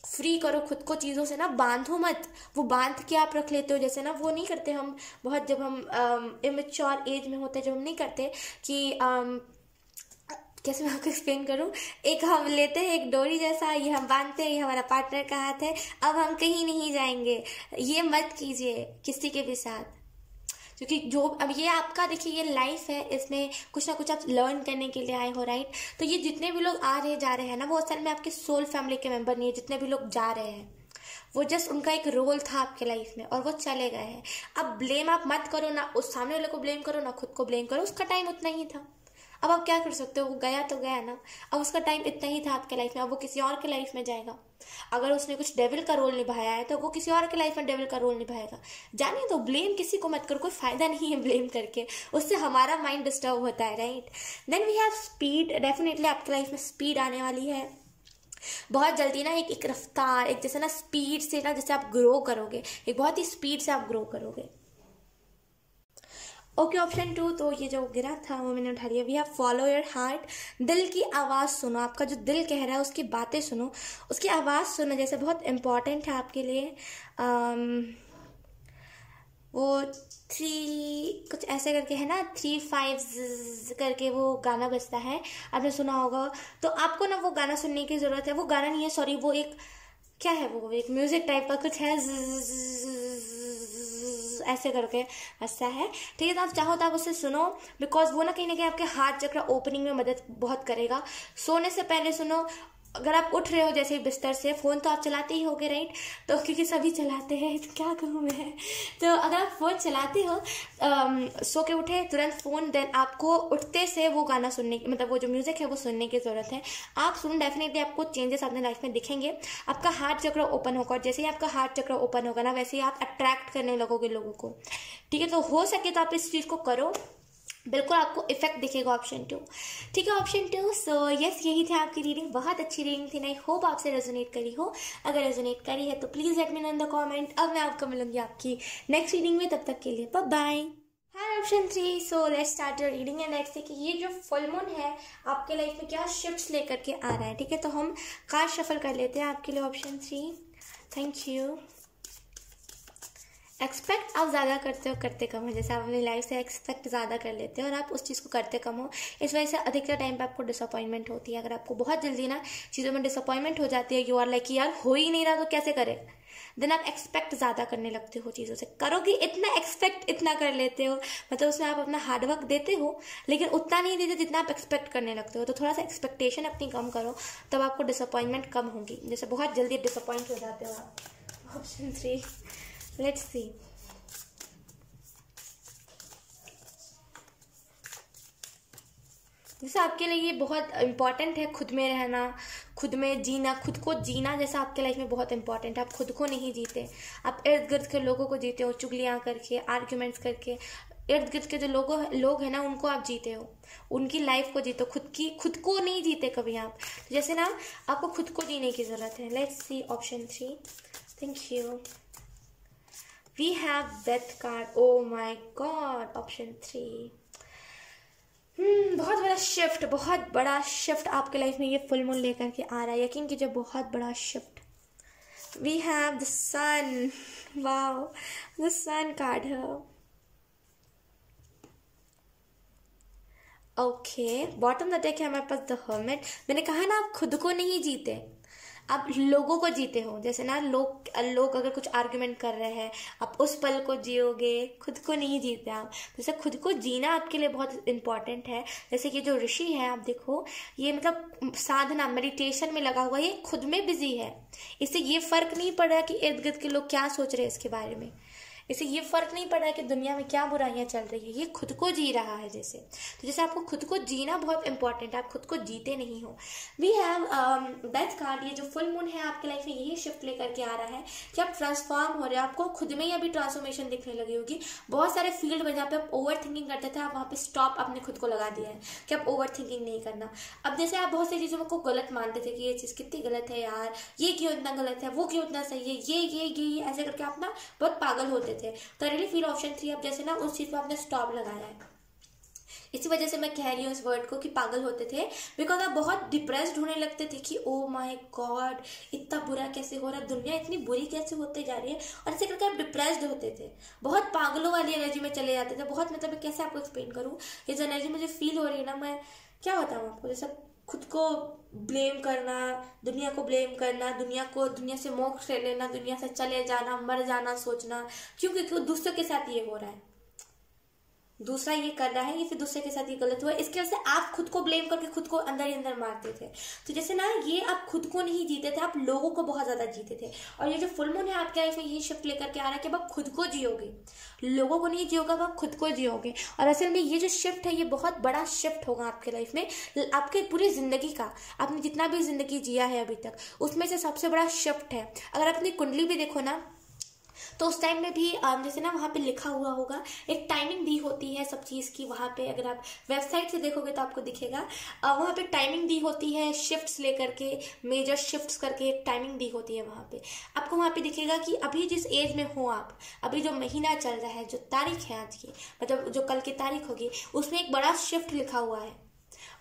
फ्री करो खुद को चीज़ों से ना, बांधो मत। वो बांध के आप रख लेते हो, जैसे ना वो नहीं करते हम बहुत, जब हम इमेच्योर एज में होते हैं, जब हम नहीं करते कि कैसे मैं आपको एक्सप्लेन करूं, एक हम लेते हैं एक डोरी जैसा, ये हम बांधते हैं, ये हमारा पार्टनर का हाथ है, अब हम कहीं नहीं जाएंगे। ये मत कीजिए किसी के भी साथ, क्योंकि जो अब ये आपका, देखिए ये लाइफ है, इसमें कुछ ना कुछ आप लर्न करने के लिए आए हो, राइट। तो ये जितने भी लोग आ रहे जा रहे हैं ना, वो असल में आपके सोल फैमिली के मेंबर नहीं है। जितने भी लोग जा रहे हैं वो जस्ट उनका एक रोल था आपके लाइफ में और वो चले गए हैं। अब ब्लेम आप मत करो, ना उस सामने वाले को ब्लेम करो, ना खुद को ब्लेम करो। उसका टाइम उतना ही था, अब आप क्या कर सकते हो, वो गया तो गया ना। अब उसका टाइम इतना ही था आपके लाइफ में, अब वो किसी और के लाइफ में जाएगा। अगर उसने कुछ डेविल का रोल निभाया है तो वो किसी और के लाइफ में डेविल का रोल निभाएगा। जानिए, तो ब्लेम किसी को मत करो, कोई फायदा नहीं है ब्लेम करके, उससे हमारा माइंड डिस्टर्ब होता है, right. Then we have speed. Definitely आपकी लाइफ में स्पीड आने वाली है बहुत जल्दी ना, एक रफ्तार, एक जैसे ना स्पीड से ना, जैसे आप ग्रो करोगे, एक बहुत ही स्पीड से आप ग्रो करोगे। ओके, ऑप्शन 2, तो ये जो गिरा था वो मैंने उठा लिया। We have follow your heart. दिल की आवाज़ सुनो, आपका जो दिल कह रहा है उसकी बातें सुनो, उसकी आवाज़ सुनो, जैसे बहुत इम्पॉर्टेंट है आपके लिए। वो 3 कुछ ऐसे करके है ना, 3-5 करके वो गाना बजता है, आपने सुना होगा। तो आपको ना वो गाना सुनने की ज़रूरत है। वो गाना नहीं है, सॉरी, वो एक क्या है, वो एक म्यूजिक टाइप का कुछ है, ऐसे करके ऐसा है, ठीक है। तो आप चाहो तो आप उसे सुनो, बिकॉज वो ना कहीं आपके हार्ट चक्र ओपनिंग में मदद बहुत करेगा। सोने से पहले सुनो। अगर आप उठ रहे हो जैसे बिस्तर से, फ़ोन तो आप चलाते ही होगे, राइट। तो क्योंकि सभी चलाते हैं, तो क्या कहूँ मैं, तो अगर आप फ़ोन चलाते हो, सो के उठे तुरंत फ़ोन, देन आपको उठते से वो गाना सुनने की, मतलब वो जो म्यूज़िक है वो सुनने की ज़रूरत है। आप सुन, डेफिनेटली आपको चेंजेस अपने लाइफ में दिखेंगे। आपका हार्ट चक्र ओपन होगा, और जैसे ही आपका हार्ट चक्र ओपन होगा ना, वैसे ही आप अट्रैक्ट करने लगोगे लोगों को, ठीक है। तो हो सके तो आप इस चीज़ को करो, बिल्कुल आपको इफेक्ट दिखेगा। ऑप्शन 2, ठीक है, ऑप्शन 2। सो यस, यही थी आपकी रीडिंग, बहुत अच्छी रीडिंग थी। आई होप आपसे रेजोनेट करी हो। अगर रेजोनेट करी है तो please let me know in the comment. अब मैं आपको मिलूंगी आपकी नेक्स्ट रीडिंग में, तब तक के लिए bye bye. Hi, option 3। So let's start your reading and let's see कि ये जो फुल मून है आपके लाइफ में क्या शिफ्ट्स लेकर के आ रहा है, ठीक है। तो हम कार्ड शफल कर लेते हैं आपके लिए। Option 3, thank you. एक्सपेक्ट आप ज़्यादा करते हो, करते कम हो। जैसे आप अपनी लाइफ से एक्सपेक्ट ज़्यादा कर लेते हो और आप उस चीज़ को करते कम हो, इस वजह से अधिकतर टाइम पे आपको डिसअपॉइंटमेंट होती है। अगर आपको बहुत जल्दी ना चीज़ों में डिसअपॉइंटमेंट हो जाती है, यू आर लाइक यार हो ही नहीं रहा तो कैसे करें, देन आप एक्सपेक्ट ज़्यादा करने लगते हो चीज़ों से। करोगे इतना, एक्सपेक्ट इतना कर लेते हो, मतलब उसमें आप अपना हार्डवर्क देते हो लेकिन उतना नहीं देते जितना आप एक्सपेक्ट करने लगते हो। तो थोड़ा सा एक्सपेक्टेशन अपनी कम करो, तब आपको डिसअपॉइंटमेंट कम होगी। जैसे बहुत जल्दी डिसअपॉइंट हो जाते हो आप। Option 3, let's see. जैसे आपके लिए ये बहुत इम्पॉर्टेंट है, खुद में रहना, खुद में जीना, खुद को जीना जैसा आपके लाइफ में बहुत इंपॉर्टेंट है। आप खुद को नहीं जीते, आप इर्द गिर्द के लोगों को जीते हो, चुगलियाँ करके, आर्ग्यूमेंट्स करके। इर्द गिर्द के जो लोग हैं ना, उनको आप जीते हो, उनकी लाइफ को जीते हो, खुद को नहीं जीते कभी आप। जैसे ना आपको खुद को जीने की ज़रूरत है। Let's see option 3, thank you. We have death card, oh my god. Option 3, बहुत बड़ा शिफ्ट आपके लाइफ में ये फुल मून लेकर के आ रहा है। यकीन कीजिए, बहुत बड़ा shift. We have the sun, wow, the sun card है। ओके, बॉटम द डेक है हमारे पास द हर्मिट। मैंने कहा ना, आप खुद को नहीं जीते, आप लोगों को जीते हो। जैसे ना लोग अगर कुछ आर्ग्यूमेंट कर रहे हैं, आप उस पल को जियोगे, खुद को नहीं जीते आप। जैसे खुद को जीना आपके लिए बहुत इंपॉर्टेंट है। जैसे ये जो ऋषि है, आप देखो, ये मतलब साधना, मेडिटेशन में लगा हुआ, ये खुद में बिजी है। इससे ये फर्क नहीं पड़ रहा कि इर्द गिर्द के लोग क्या सोच रहे हैं इसके बारे में। इसे ये फर्क नहीं पड़ रहा है कि दुनिया में क्या बुराइयां चल रही है, ये खुद को जी रहा है जैसे। तो जैसे आपको खुद को जीना बहुत इंपॉर्टेंट है, आप खुद को जीते नहीं हो। We have death card. ये जो फुल मून है आपके लाइफ में यही शिफ्ट लेकर के आ रहा है कि आप ट्रांसफॉर्म हो रहे हो, आपको खुद में ही अभी ट्रांसफॉर्मेशन दिखने लगी होगी। बहुत सारे फील्ड में जहाँ पे आप ओवर थिंकिंग करते थे, आप वहाँ पे स्टॉप अपने खुद को लगा दिया है कि आप ओवर थिंकिंग नहीं करना। अब जैसे आप बहुत सी चीज़ों को गलत मानते थे कि ये चीज़ कितनी गलत है यार, ये क्यों इतना गलत है, वो क्यों इतना सही है, ये ऐसे करके आप ना बहुत पागल होते थे। तो रियली फील ऑप्शन 3 आप जैसे ना उस चीज़ पर आपने स्टॉप लगाया है। इसी वजह से मैं कह रही हूँ इस वर्ड को कि पागल होते थे, बिकॉज आप बहुत डिप्रेस्ड होने लगते थे कि ओ माय गॉड इतना बुरा कैसे हो रहा है, दुनिया इतनी बुरी कैसे होते जा रही है, और ऐसे करके आप डिप्रेस्ड होते थे, बहुत पागलों वाली एनर्जी में चले जाते थे। बहुत मतलब कैसे आपको एक्सप्लेन करूँ, ये जो एनर्जी मुझे फील हो रही है ना, मैं क्या बताऊँ आपको, जैसे खुद को ब्लेम करना, दुनिया को ब्लेम करना, दुनिया से मोक्ष ले लेना, दुनिया से चले जाना, मर जाना सोचना, क्योंकि दूसरों के साथ ये हो रहा है, दूसरा ये कर रहा है, ये फिर दूसरे के साथ ये गलत हुआ, इसकी वजह से आप खुद को ब्लेम करके खुद को अंदर ही अंदर मारते थे। तो जैसे ना ये आप खुद को नहीं जीते थे, आप लोगों को बहुत ज्यादा जीते थे। और ये जो फुल मून है आपके लाइफ में ये शिफ्ट लेकर के आ रहा है कि आप खुद को जियोगे, लोगों को नहीं जियोगे, आप खुद को जियोगे। और असल में ये जो शिफ्ट है ये बहुत बड़ा शिफ्ट होगा आपके लाइफ में, आपके पूरी जिंदगी का, आपने जितना भी जिंदगी जिया है अभी तक उसमें से सबसे बड़ा शिफ्ट है। अगर आप अपनी कुंडली भी देखो ना, तो उस टाइम में भी जैसे ना वहाँ पे लिखा हुआ होगा, एक टाइमिंग दी होती है सब चीज़ की। वहाँ पे अगर आप वेबसाइट से देखोगे तो आपको दिखेगा, वहाँ पे टाइमिंग दी होती है, शिफ्ट्स लेकर के, मेजर शिफ्ट्स करके एक टाइमिंग दी होती है। वहाँ पे आपको वहाँ पे दिखेगा कि अभी जिस एज में हो आप, अभी जो महीना चल रहा है, जो तारीख है आज की, मतलब जो कल की तारीख होगी, उसमें एक बड़ा शिफ्ट लिखा हुआ है,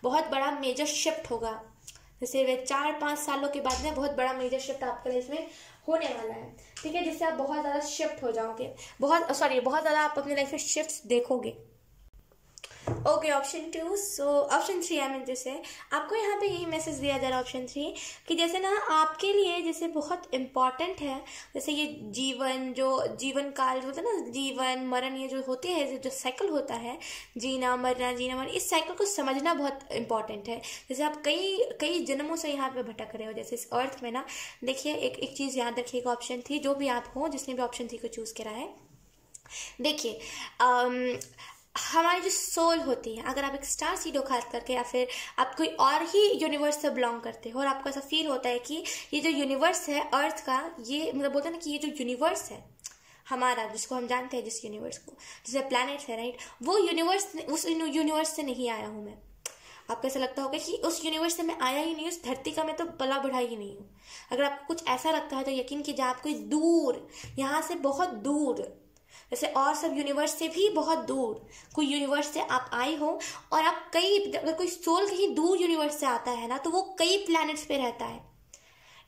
बहुत बड़ा मेजर शिफ्ट होगा। जैसे वे 4-5 सालों के बाद में बहुत बड़ा मेजर शिफ्ट आपके लाइफ में होने वाला है, ठीक है, जिससे आप बहुत ज़्यादा शिफ्ट हो जाओगे, बहुत ज़्यादा आप अपनी लाइफ में शिफ्ट्स देखोगे। Okay, option 2। So option 3 I mean जैसे आपको यहाँ पे यही मैसेज दिया जा रहा है ऑप्शन 3 कि जैसे ना आपके लिए जैसे बहुत इम्पॉर्टेंट है, जैसे ये जीवन, जो जीवन काल जो होता है ना, जीवन मरण, ये जो होते हैं, जो साइकिल होता है, जीना मरना, इस साइकिल को समझना बहुत इंपॉर्टेंट है। जैसे आप कई जन्मों से यहाँ पे भटक रहे हो, जैसे इस अर्थ में ना। देखिए एक चीज़ याद रखिएगा, ऑप्शन 3 जो भी आप हो, जिसने भी ऑप्शन 3 को चूज़ करा है, देखिए हमारी जो सोल होती है, अगर आप एक स्टार सीड हो खास करके, या फिर आप कोई और ही यूनिवर्स से बिलोंग करते हो और आपको ऐसा फील होता है कि ये जो यूनिवर्स है अर्थ का, ये मतलब बोलते हैं ना कि ये जो यूनिवर्स है हमारा, जिसको हम जानते हैं, जिस यूनिवर्स को, जैसे प्लैनेट्स है, राइट, वो यूनिवर्स, उस यूनिवर्स से नहीं आया हूँ मैं। आपको ऐसा लगता होगा कि उस यूनिवर्स से मैं आया ही नहीं, उस धरती का मैं तो पला बढ़ा ही नहीं हूँ। अगर आपको कुछ ऐसा लगता है तो यकीन कीजिए आप कोई दूर, यहाँ से बहुत दूर, जैसे और सब यूनिवर्स से भी बहुत दूर कोई यूनिवर्स से आप आए हो, और आप अगर कोई सोल कहीं दूर यूनिवर्स से आता है ना, तो वो कई प्लैनेट्स पे रहता है।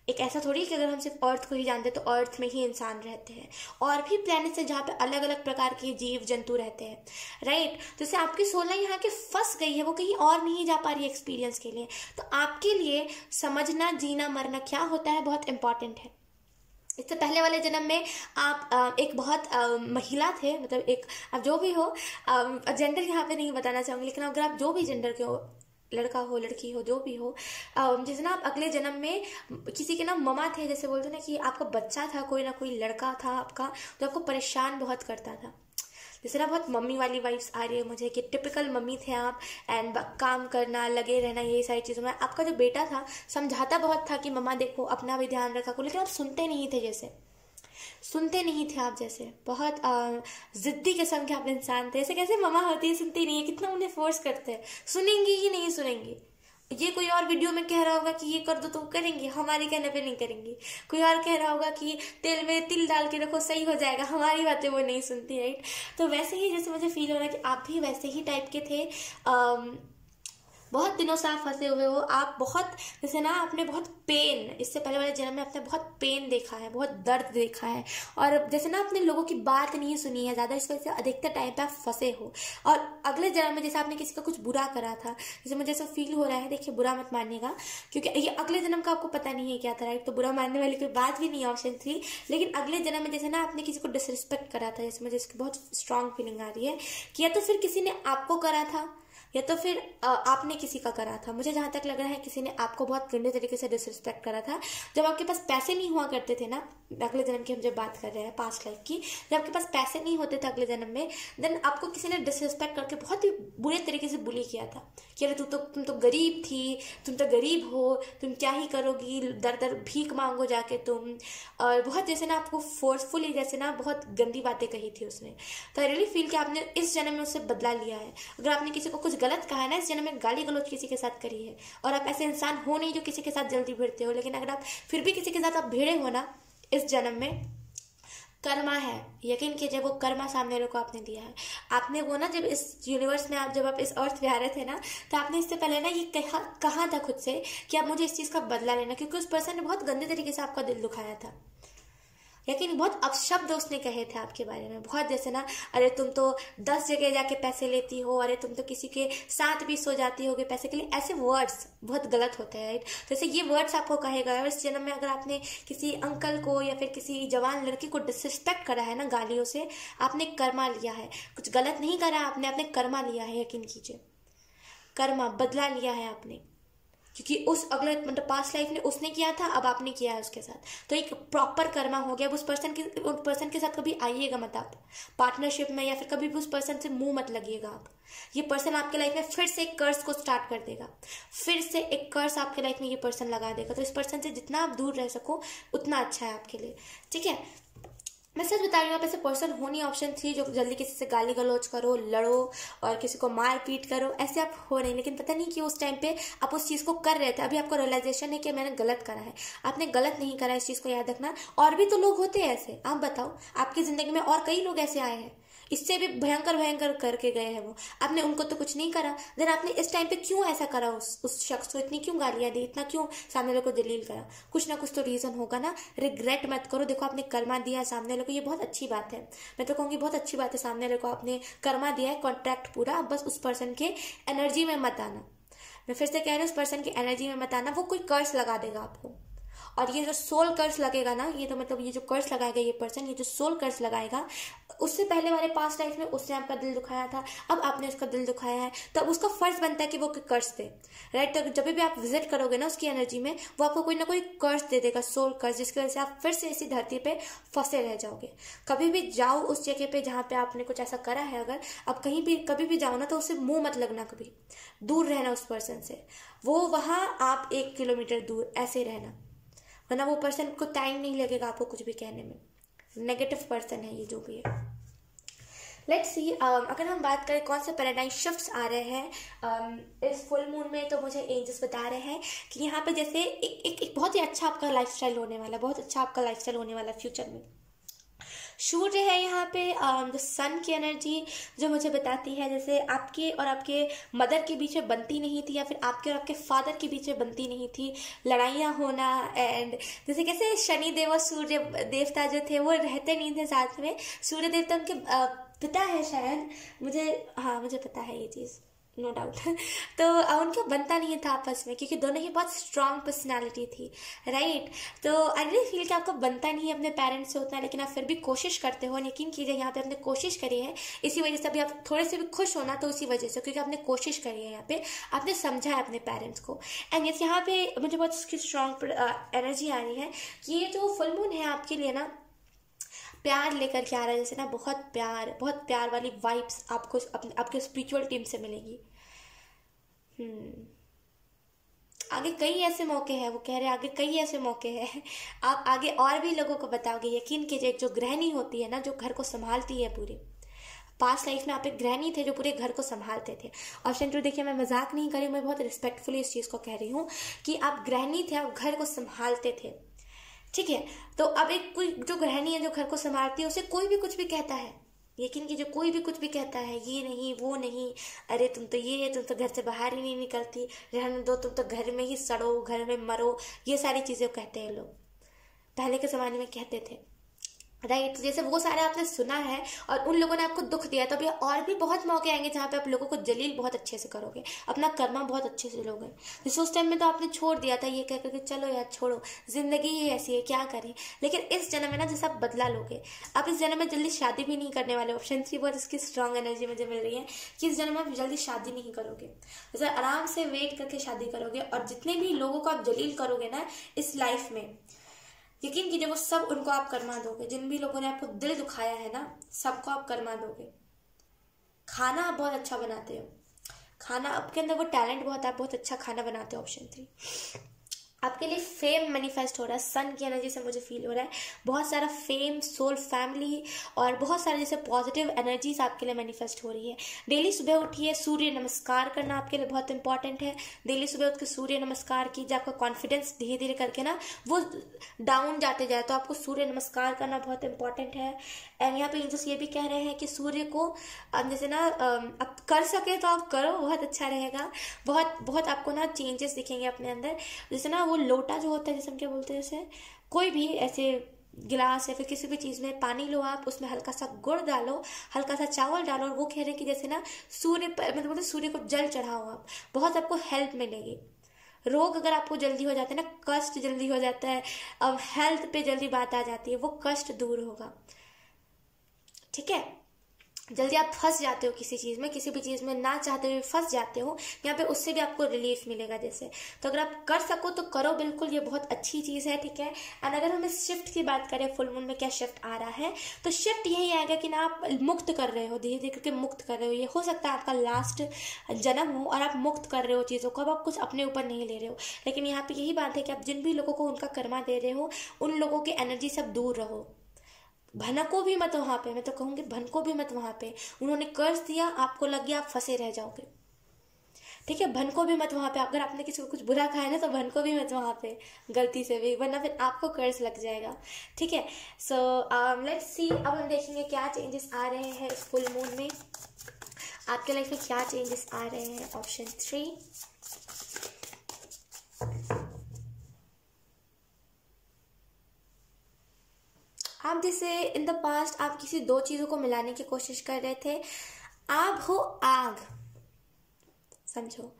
एक ऐसा थोड़ी कि अगर हम सिर्फ अर्थ को ही जानते तो अर्थ में ही इंसान रहते हैं, और भी प्लैनेट्स है जहाँ पे अलग अलग प्रकार के जीव जंतु रहते हैं, राइट। तो जैसे आपकी सोल यहाँ के फंस गई है, वो कहीं और नहीं जा पा रही है एक्सपीरियंस के लिए, तो आपके लिए समझना जीना मरना क्या होता है बहुत इंपॉर्टेंट है। इससे पहले वाले जन्म में आप एक बहुत महिला थे, मतलब एक, आप जो भी हो, जेंडर यहाँ पे नहीं बताना चाहूँगी, लेकिन अगर आप जो भी जेंडर के हो, लड़का हो लड़की हो जो भी हो, जैसे ना आप अगले जन्म में किसी के ना ममा थे, जैसे बोलते ना कि आपका बच्चा था, कोई ना कोई लड़का था आपका, तो आपको परेशान बहुत करता था। जैसे ना बहुत मम्मी वाली वाइब्स आ रही है मुझे कि टिपिकल मम्मी थे आप, एंड काम करना, लगे रहना, ये सारी चीज़ों में। आपका जो बेटा था समझाता बहुत था कि मम्मा देखो अपना भी ध्यान रखा करो, लेकिन आप सुनते नहीं थे, जैसे सुनते नहीं थे आप, जैसे बहुत जिद्दी किस्म के आप इंसान थे। ऐसे कैसे मम्मा होती है सुनती नहीं है, कितना उन्हें फोर्स करते हैं, सुनेंगी ही नहीं सुनेंगी। ये कोई और वीडियो में कह रहा होगा कि ये कर दो तो करेंगे, हमारे कहने पे नहीं करेंगी। कोई और कह रहा होगा कि तेल में तिल डाल के रखो सही हो जाएगा, हमारी बातें वो नहीं सुनती, राइट। तो वैसे ही जैसे मुझे फील हो रहा है कि आप भी वैसे ही टाइप के थे। बहुत दिनों से आप फंसे हुए हो, आप बहुत, जैसे ना आपने बहुत पेन, इससे पहले वाले जन्म में आपने बहुत पेन देखा है, बहुत दर्द देखा है, और जैसे ना आपने लोगों की बात नहीं सुनी है ज़्यादा, इस वजह से अधिकतर टाइम पे आप फंसे हो। और अगले जन्म में जैसे आपने किसी का कुछ बुरा करा था, जैसे मुझे ऐसा फील हो रहा है, देखिए बुरा मत मानिएगा, क्योंकि ये अगले जन्म का आपको पता नहीं है क्या था, राइट, तो बुरा मानने वाली कोई बात भी नहीं है ऑप्शन 3। लेकिन अगले जन्म में जैसे ना आपने किसी को डिसरिस्पेक्ट करा था, जैसे मुझे इसकी बहुत स्ट्रांग फीलिंग आ रही है कि या तो फिर किसी ने आपको करा था, या तो फिर आपने किसी का करा था। मुझे जहाँ तक लग रहा है किसी ने आपको बहुत गंदे तरीके से डिसरिस्पेक्ट करा था। जब आपके पास पैसे नहीं हुआ करते थे ना, अगले जन्म की हम जब बात कर रहे हैं पास्ट लाइफ की, जब आपके पास पैसे नहीं होते थे अगले जन्म में, देन आपको किसी ने डिसरिस्पेक्ट करके बहुत ही बुरे तरीके से बुली किया था कि अरे तुम तो गरीब थी, तुम तो गरीब हो, तुम क्या ही करोगी, दर दर भीख मांगो जाके तुम, और बहुत जैसे ना आपको फोर्सफुली जैसे ना बहुत गंदी बातें कही थी उसने। तो आई रियली फील कि आपने इस जन्म में उससे बदला लिया है। अगर आपने किसी को कुछ गलत कहा है ना, इस जन्म में गाली गलौज किसी के साथ करी है, और आप ऐसे इंसान हो नहीं जो किसी के साथ जल्दी भिड़ते हो, लेकिन अगर आप फिर भी किसी के साथ आप भिड़े हो ना इस जन्म में, कर्मा है, यकीन कीजिए वो कर्मा सामने वाले को आपने दिया है। आपने वो ना जब इस यूनिवर्स में जब आप इस अर्थ पे आ रहे थे ना, तो आपने इससे पहले ना ये कहा था खुद से कि आप मुझे इस चीज़ का बदला लेना, क्योंकि उस पर्सन ने बहुत गंदे तरीके से आपका दिल दुखाया था। लेकिन बहुत अपशब्द उसने कहे थे आपके बारे में, बहुत जैसे ना अरे तुम तो 10 जगह जाके पैसे लेती हो, अरे तुम तो किसी के साथ भी सो जाती होगे पैसे के लिए, ऐसे वर्ड्स बहुत गलत होते हैं, राइट। जैसे ये वर्ड्स आपको कहेगा, और इस जन्म में अगर आपने किसी अंकल को या फिर किसी जवान लड़की को डिसरिस्पेक्ट करा है ना गालियों से, आपने कर्मा लिया है। कुछ गलत नहीं करा आपने कर्मा लिया है, यकीन कीजिए, कर्मा बदला लिया है आपने, क्योंकि उस अगले मतलब पास्ट लाइफ ने उसने किया था, अब आपने किया है उसके साथ, तो एक प्रॉपर कर्मा हो गया। उस पर्सन के साथ कभी आइएगा मत आप पार्टनरशिप में, या फिर कभी भी उस पर्सन से मुंह मत लगिएगा आप। ये पर्सन आपके लाइफ में फिर से एक कर्ज को स्टार्ट कर देगा, फिर से एक कर्ज आपके लाइफ में ये पर्सन लगा देगा। तो इस पर्सन से जितना आप दूर रह सको उतना अच्छा है आपके लिए, ठीक है। मैं सच बता रही हूँ, आप ऐसे पर्सन होनी ऑप्शन थी जो जल्दी किसी से गाली गलौज करो, लड़ो और किसी को मार पीट करो, ऐसे आप हो नहीं। लेकिन पता नहीं कि उस टाइम पे आप उस चीज़ को कर रहे थे, अभी आपको रियलाइजेशन है कि मैंने गलत करा है। आपने गलत नहीं करा, इस चीज़ को याद रखना। और भी तो लोग होते हैं ऐसे, आप बताओ आपकी ज़िंदगी में और कई लोग ऐसे आए हैं, इससे भी भयंकर भयंकर करके गए हैं वो, आपने उनको तो कुछ नहीं करा, देन आपने इस टाइम पे क्यों ऐसा करा, उस शख्स को इतनी क्यों गालियां दी, इतना क्यों सामने वाले को जलील करा, कुछ ना कुछ तो रीजन होगा ना। रिग्रेट मत करो, देखो आपने कर्मा दिया सामने वाले को, ये बहुत अच्छी बात है, मैं तो कहूँगी बहुत अच्छी बात है। सामने वाले को आपने कर्मा दिया है, कॉन्ट्रैक्ट पूरा, अब बस उस पर्सन के एनर्जी में मत आना। मैं फिर से कह रही हूँ, उस पर्सन की एनर्जी में मत आना, वो कोई कर्ज लगा देगा आपको। और ये जो सोल कर्ज लगेगा ना, ये तो मतलब ये जो कर्ज लगाएगा ये पर्सन, ये जो सोल कर्ज लगाएगा, उससे पहले वाले पास्ट लाइफ में उसने आपका दिल दुखाया था, अब आपने उसका दिल दुखाया है, तब उसका फर्ज बनता है कि वो कर्ज दे, राइट। तो जब भी आप विजिट करोगे ना उसकी एनर्जी में, वो आपको कोई ना कोई कर्ज दे देगा, सोल कर्ज, जिसकी वजह से आप फिर से इसी धरती पे फंसे रह जाओगे। कभी भी जाओ उस जगह पे जहाँ पे आपने कुछ ऐसा करा है, अगर आप कहीं भी कभी भी जाओ ना, तो उससे मुंह मत लगना, कभी दूर रहना उस पर्सन से। वो वहाँ, आप 1 किलोमीटर दूर ऐसे रहना, वरना वो पर्सन को टाइम नहीं लगेगा आपको कुछ भी कहने में। नेगेटिव पर्सन है ये जो भी है। लेट्स सी, अगर हम बात करें कौन से पैराडाइम शिफ्ट्स आ रहे हैं इस फुल मून में, तो मुझे एंजल्स बता रहे हैं कि यहाँ पे जैसे एक बहुत ही अच्छा आपका लाइफस्टाइल होने वाला, बहुत अच्छा आपका लाइफस्टाइल होने वाला फ्यूचर में। सूर्य है यहाँ पे, जो सन की एनर्जी जो मुझे बताती है जैसे आपके और आपके मदर के बीच में बनती नहीं थी, या फिर आपके और आपके फादर के बीच में बनती नहीं थी, लड़ाइयाँ होना, एंड जैसे कैसे शनि देव और सूर्य देवता जो थे वो रहते नहीं थे साथ में। सूर्य देवता उनके पिता है शायद, मुझे पता है ये चीज़, नो डाउट। तो उनका बनता नहीं था आपस में, क्योंकि दोनों ही बहुत स्ट्रांग पर्सनालिटी थी, राइट। तो आई रियली फील कि आपको बनता नहीं है अपने पेरेंट्स से उतना, लेकिन आप फिर भी कोशिश करते हो। यकीन कीजिए यहाँ पे आपने कोशिश करी है, इसी वजह से अभी आप थोड़े से भी खुश होना, तो उसी वजह से, क्योंकि आपने कोशिश करी है, यहाँ पे आपने समझा है अपने पेरेंट्स को। एंड यस, यहाँ पे मुझे बहुत उसकी स्ट्रांग एनर्जी आ रही है कि ये जो फुल मून है आपके लिए ना प्यार लेकर के आ रहा है, जैसे ना बहुत प्यार वाली वाइब्स आपको आपके स्पिरिचुअल टीम से मिलेगी। आगे कई ऐसे मौके हैं, वो कह रहे हैं आगे कई ऐसे मौके हैं, आप आगे और भी लोगों को बताओगे। यकीन कीजिए, जो गृहिणी होती है ना, जो घर को संभालती है पूरे, पास्ट लाइफ में आप एक गृहिणी थे जो पूरे घर को संभालते थे। ऑप्शन 2 देखिए, मैं मजाक नहीं कर रही हूँ, मैं बहुत रिस्पेक्टफुली इस चीज़ को कह रही हूँ कि आप गृहिणी थे, आप घर को संभालते थे, ठीक है। तो अब एक कोई जो गृहिणी है जो घर को संभालती है, उसे कोई भी कुछ भी कहता है, यकीन कीजिए कोई भी कुछ भी कहता है, ये नहीं वो नहीं, अरे तुम तो घर से बाहर ही नहीं निकलती, रहने दो, तुम तो घर में ही सड़ो, घर में मरो, ये सारी चीज़ें कहते हैं लोग, पहले के ज़माने में कहते थे। राइट। जैसे वो सारे आपने सुना है और उन लोगों ने आपको दुख दिया, तो अभी और भी बहुत मौके आएंगे जहाँ पे आप लोगों को जलील बहुत अच्छे से करोगे, अपना कर्मा बहुत अच्छे से लोगे। जैसे उस टाइम में तो आपने छोड़ दिया था ये कहकर कि चलो यार छोड़ो, जिंदगी ही ऐसी है, क्या करें। लेकिन इस जन्म में ना जैसे आप बदला लोगे, आप इस जन्म में जल्दी शादी भी नहीं करने वाले। ऑप्शन 3 बहुत इसकी स्ट्रांग एनर्जी मुझे मिल रही है कि इस जन्म में आप जल्दी शादी नहीं करोगे, जैसे आराम से वेट करके शादी करोगे। और जितने भी लोगों को आप जलील करोगे ना इस लाइफ में, यकीन कीजिए वो सब उनको आप कर्मा दोगे। जिन भी लोगों ने आपको दिल दुखाया है ना, सबको आप कर्मा दोगे। खाना आप बहुत अच्छा बनाते हो, खाना आपके अंदर वो टैलेंट बहुत है, आप बहुत अच्छा खाना बनाते हो। ऑप्शन 3 आपके लिए फेम मैनिफेस्ट हो रहा है, सन की एनर्जी से मुझे फील हो रहा है बहुत सारा फेम, सोल, फैमिली और बहुत सारे जैसे पॉजिटिव एनर्जीज आपके लिए मैनिफेस्ट हो रही है। डेली सुबह उठिए, सूर्य नमस्कार करना आपके लिए बहुत इंपॉर्टेंट है। डेली सुबह उठ के सूर्य नमस्कार कीजिए, आपका कॉन्फिडेंस धीरे धीरे करके ना वो डाउन जाते जाए, तो आपको सूर्य नमस्कार करना बहुत इंपॉर्टेंट है। एंड यहाँ पे एंजल्स ये भी कह रहे हैं कि सूर्य को जैसे ना आप कर सके तो आप करो, बहुत अच्छा रहेगा। बहुत बहुत आपको ना चेंजेस दिखेंगे अपने अंदर। जैसे ना वो लोटा जो होता है, जैसे हम क्या बोलते हैं, जैसे कोई भी ऐसे गिलास या फिर किसी भी चीज में पानी लो आप, उसमें हल्का सा गुड़ डालो, हल्का सा चावल डालो, और वो कह रहे हैं कि जैसे ना सूर्य मतलब सूर्य को जल चढ़ाओ आप, बहुत आपको हेल्प मिलेगी। रोग अगर आपको जल्दी हो जाते हैं ना, कष्ट जल्दी हो जाता है, अब हेल्थ पे जल्दी बात आ जाती है, वो कष्ट दूर होगा। ठीक है, जल्दी आप फंस जाते हो किसी चीज़ में, किसी भी चीज़ में ना चाहते हुए फंस जाते हो, यहाँ पे उससे भी आपको रिलीफ मिलेगा। जैसे तो अगर आप कर सको तो करो बिल्कुल, ये बहुत अच्छी चीज़ है। ठीक है। एंड अगर हम इस शिफ्ट की बात करें, फुल मून में क्या शिफ्ट आ रहा है, तो शिफ्ट यही आएगा कि ना आप मुक्त कर रहे हो, धीरे धीरे करके मुक्त कर रहे हो। ये हो सकता है आपका लास्ट जन्म हो और आप मुक्त कर रहे हो चीज़ों को, अब आप कुछ अपने ऊपर नहीं ले रहे हो। लेकिन यहाँ पे यही बात है कि आप जिन भी लोगों को उनका कर्मा दे रहे हो, उन लोगों की एनर्जी से आप दूर रहो। भनको भी मत वहां पे, मैं तो कहूंगी भनको भी मत वहां पे। उन्होंने कर्ज दिया, आपको लग गया, आप फंसे रह जाओगे। ठीक है, भनको भी मत वहां पे। अगर आपने किसी को कुछ बुरा खाया ना, तो भनको भी मत वहां पे गलती से भी, वरना फिर आपको कर्ज लग जाएगा। ठीक है। सो लेट्स सी, अब हम देखेंगे क्या चेंजेस आ रहे हैं इस फुल मून में, आपके लाइफ में क्या चेंजेस आ रहे हैं। ऑप्शन 3 आप जैसे इन द पास्ट आप किसी दो चीजों को मिलाने की कोशिश कर रहे थे। आप हो आग, समझो,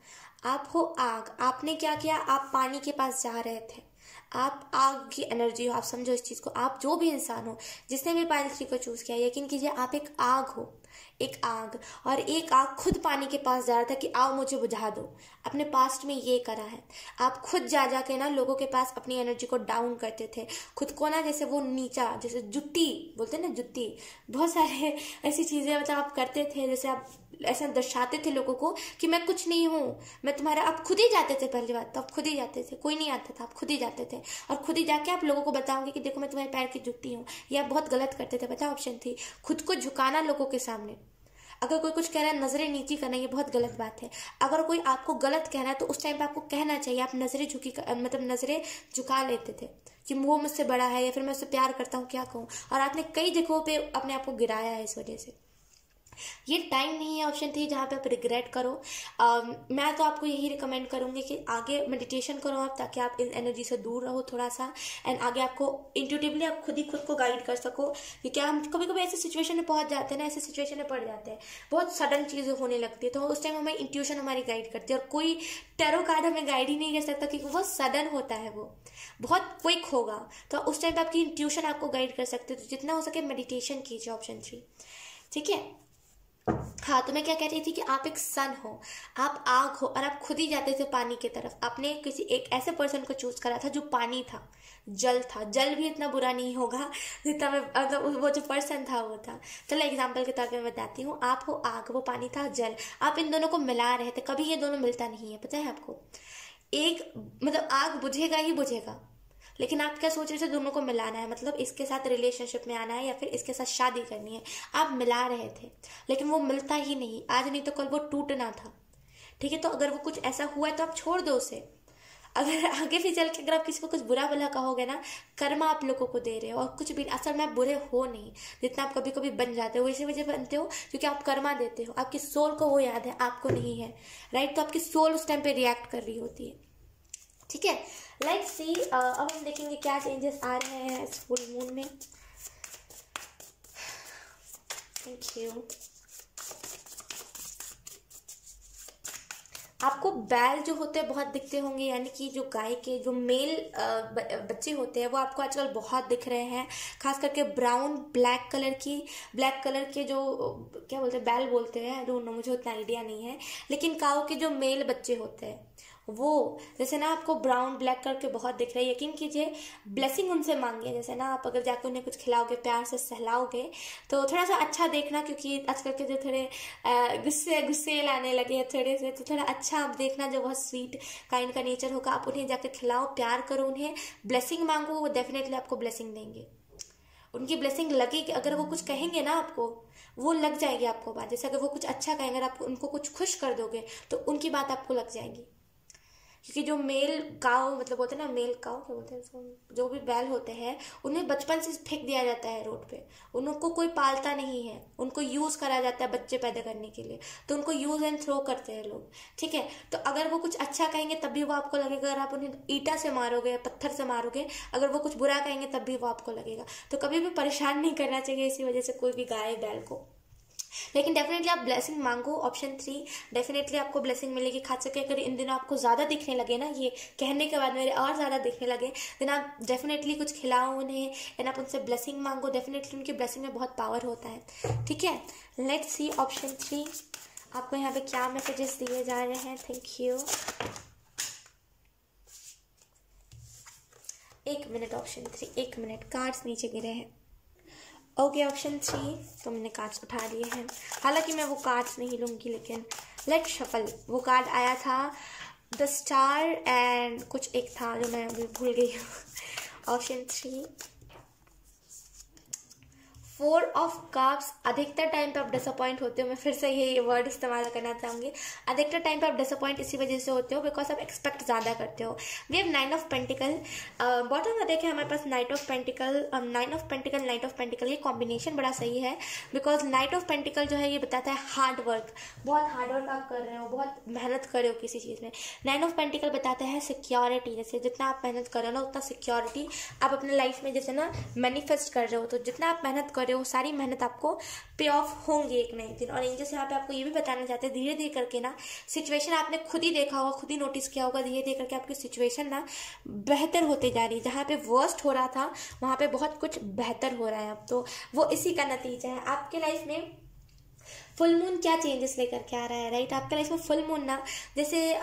आप हो आग। आपने क्या किया, आप पानी के पास जा रहे थे, आप आग की एनर्जी हो, आप समझो इस चीज को। आप जो भी इंसान हो, जिसने भी पाइल को चूज किया, यकीन कीजिए आप एक आग हो, एक आग। और एक आग खुद पानी के पास जा रहा था कि आओ मुझे बुझा दो। अपने पास्ट में ये करा है, आप खुद जा जाके ना लोगों के पास अपनी एनर्जी को डाउन करते थे, खुद को ना जैसे वो नीचा, जैसे जुत्ती बोलते हैं ना, जुत्ती, बहुत सारे ऐसी चीजें मतलब आप करते थे। जैसे आप ऐसा दर्शाते थे लोगों को कि मैं कुछ नहीं हूँ, मैं तुम्हारा, आप खुद ही जाते थे। पहली बात तो आप खुद ही जाते थे, कोई नहीं आता था, आप खुद ही जाते थे और खुद ही जाके आप लोगों को बताओगे कि देखो मैं तुम्हारे पैर की जुत्ती हूँ। ये आप बहुत गलत करते थे, पता। ऑप्शन 3 खुद को झुकाना लोगों के सामने। अगर कोई कुछ कह रहा है, नजरें नीची करना, ये बहुत गलत बात है। अगर कोई आपको गलत कह रहा है तो उस टाइम पे आपको कहना चाहिए। आप नजरें झुकी मतलब नजरें झुका लेते थे कि वो मुझसे बड़ा है या फिर मैं उससे प्यार करता हूँ, क्या कहूँ। और आपने कई जगहों पे अपने आप को गिराया है इस वजह से। ये टाइम नहीं है ऑप्शन 3 जहाँ पे आप रिग्रेट करो। मैं तो आपको यही रिकमेंड करूंगी कि आगे मेडिटेशन करो आप, ताकि आप इस एनर्जी से दूर रहो थोड़ा सा। एंड आगे आपको इंट्यूटिवली आप खुद ही खुद को गाइड कर सको। क्योंकि हम कभी कभी ऐसे सिचुएशन में पहुंच जाते हैं ना, ऐसे सिचुएशन में पड़ जाते हैं, बहुत सडन चीजें होने लगती है, तो उस टाइम हमें इंट्यूशन हमारी गाइड करती है। और कोई टैरो कार्ड हमें गाइड ही नहीं कर सकता, क्योंकि वो सडन होता है, वो बहुत क्विक होगा। तो उस टाइम पे आपकी इंट्यूशन आपको गाइड कर सकते हो। तो जितना हो सके मेडिटेशन कीजिए। ऑप्शन 3, ठीक है। हाँ, तो मैं क्या कह रही थी कि आप एक सन हो, आप आग हो, और आप खुद ही जाते थे पानी की तरफ। आपने किसी एक ऐसे पर्सन को चूज करा था जो पानी था, जल था। जल भी इतना बुरा नहीं होगा जितना मैं, मतलब वो जो पर्सन था वो था। चलो एग्जांपल के तौर पे मैं बताती हूँ। आप हो आग, वो पानी था जल। आप इन दोनों को मिला रहे थे, कभी ये दोनों मिलता नहीं है, पता है आपको। एक मतलब आग बुझेगा ही बुझेगा, लेकिन आप क्या सोच रहे थे, दोनों को मिलाना है, मतलब इसके साथ रिलेशनशिप में आना है या फिर इसके साथ शादी करनी है। आप मिला रहे थे, लेकिन वो मिलता ही नहीं। आज नहीं तो कल वो टूटना था। ठीक है, तो अगर वो कुछ ऐसा हुआ है तो आप छोड़ दो उसे। अगर आगे भी चल के अगर आप किसी को कुछ बुरा भला कहोगे ना, कर्मा आप लोगों को दे रहे हो। और कुछ भी असल में आप बुरे हो नहीं, जितना आप कभी कभी बन जाते हो। इसी वजह बनते हो क्योंकि आप कर्मा देते हो। आपकी सोल को वो याद है, आपको नहीं है, राइट। तो आपकी सोल उस टाइम पे रिएक्ट कर रही होती है। ठीक है, लेट्स सी, अब हम देखेंगे क्या चेंजेस आ रहे हैं इस फुल मून में। Thank you. आपको बैल जो होते हैं बहुत दिखते होंगे, यानी कि जो गाय के जो मेल बच्चे होते हैं वो आपको आजकल बहुत दिख रहे हैं, खास करके ब्राउन ब्लैक कलर के जो क्या बोलते हैं, बैल बोलते हैं, आई डोंट नो, मुझे उतना आइडिया नहीं है, लेकिन काऊ के जो मेल बच्चे होते हैं वो जैसे ना आपको ब्राउन ब्लैक कलर के बहुत दिख रहे हैं। यकीन कीजिए, ब्लेसिंग उनसे मांगिए। जैसे ना आप अगर जाकर उन्हें कुछ खिलाओगे, प्यार से सहलाओगे, तो थोड़ा सा अच्छा देखना, क्योंकि आजकल के जो थोड़े गुस्से लाने लगे हैं थोड़े से, तो थोड़ा अच्छा आप देखना, जो बहुत स्वीट काइंड का नेचर होगा, आप उन्हें जाकर खिलाओ, प्यार करो, उन्हें ब्लेसिंग मांगो, वो डेफिनेटली आपको ब्लेसिंग देंगे। उनकी ब्लेसिंग लगेगी, अगर वो कुछ कहेंगे ना आपको, वो लग जाएगी आपको बात। जैसे अगर वो कुछ अच्छा कहेंगे, अगर आप उनको कुछ खुश कर दोगे तो उनकी बात आपको लग जाएगी। क्योंकि जो मेल काऊ मतलब होते हैं ना, मेल काऊ क्या बोलते हैं इसको, जो भी बैल होते हैं, उन्हें बचपन से फेंक दिया जाता है रोड पे, उनको कोई पालता नहीं है, उनको यूज करा जाता है बच्चे पैदा करने के लिए, तो उनको यूज एंड थ्रो करते हैं लोग, ठीक है। तो अगर वो कुछ अच्छा कहेंगे तब भी वो आपको लगेगा, अगर आप उन्हें ईंटा से मारोगे, पत्थर से मारोगे, अगर वो कुछ बुरा कहेंगे तब भी वो आपको लगेगा। तो कभी भी परेशान नहीं करना चाहिए इसी वजह से कोई भी गाय बैल को। लेकिन डेफिनेटली आप ब्लेसिंग मांगो, ऑप्शन 3 डेफिनेटली आपको ब्लेसिंग मिलेगी। खास करके अगर इन दिनों आपको ज़्यादा दिखने लगे ना, ये कहने के बाद मेरे और ज़्यादा दिखने लगे, देन आप डेफिनेटली कुछ खिलाओ उन्हें एंड आप उनसे ब्लेसिंग मांगो, डेफिनेटली उनकी ब्लेसिंग में बहुत पावर होता है, ठीक है। लेट्स सी ऑप्शन 3 आपको यहाँ पे क्या मैसेजेस दिए जा रहे हैं। Thank you. 1 minute option 3, 1 minute, cards नीचे गिरे हैं। ओके ऑप्शन 3 तो मैंने कार्ड्स उठा लिए हैं, हालांकि मैं वो कार्ड्स नहीं लूँगी, लेकिन लेट शफल। वो कार्ड आया था द स्टार एंड कुछ एक था जो मैं अभी भूल गई हूँ। Option 3 4 of cups. अधिकतर टाइम पे आप डिसअपॉइंट होते हो, मैं फिर से ये वर्ड इस्तेमाल करना चाहूँगी, अधिकतर टाइम पे आप डिसअपॉइंट इसी वजह से होते हो बिकॉज आप एक्सपेक्ट ज़्यादा करते हो। We have 9 of pentacle, bottom में देखें हमारे पास knight of pentacle, 9 of pentacle, knight of pentacle, ये कॉम्बिनेशन बड़ा सही है बिकॉज नाइट ऑफ पेंटिकल जो है ये बताता है हार्ड वर्क, बहुत हार्ड वर्क आप कर रहे हो, बहुत मेहनत कर रहे हो किसी चीज़ में। 9 ऑफ पेंटिकल बताता है सिक्योरिटी, जैसे जितना आप मेहनत कर रहे हो ना उतना सिक्योरिटी आप अपने लाइफ में जैसे ना मैनिफेस्ट कर रहे हो, तो जितना आप मेहनत कर वो सारी मेहनत आपको पे ऑफ होंगे एक नए दिन। और एंजल्स यहाँ पे आपको ये भी बताना चाहते हैं, धीरे धीरे करके ना सिचुएशन आपने खुद ही देखा होगा, खुद ही नोटिस किया होगा, धीरे धीरे करके आपकी सिचुएशन ना बेहतर होते जा रही है। जहाँ पे वर्स्ट हो रहा था वहाँ पे बहुत कुछ बेहतर हो रहा है अब, तो वो इसी का नतीजा है। आपके लाइफ में फुल मून क्या चेंजेस लेकर के आ रहा है, राइट। आपके लाइफ में फुल मून ना जैसे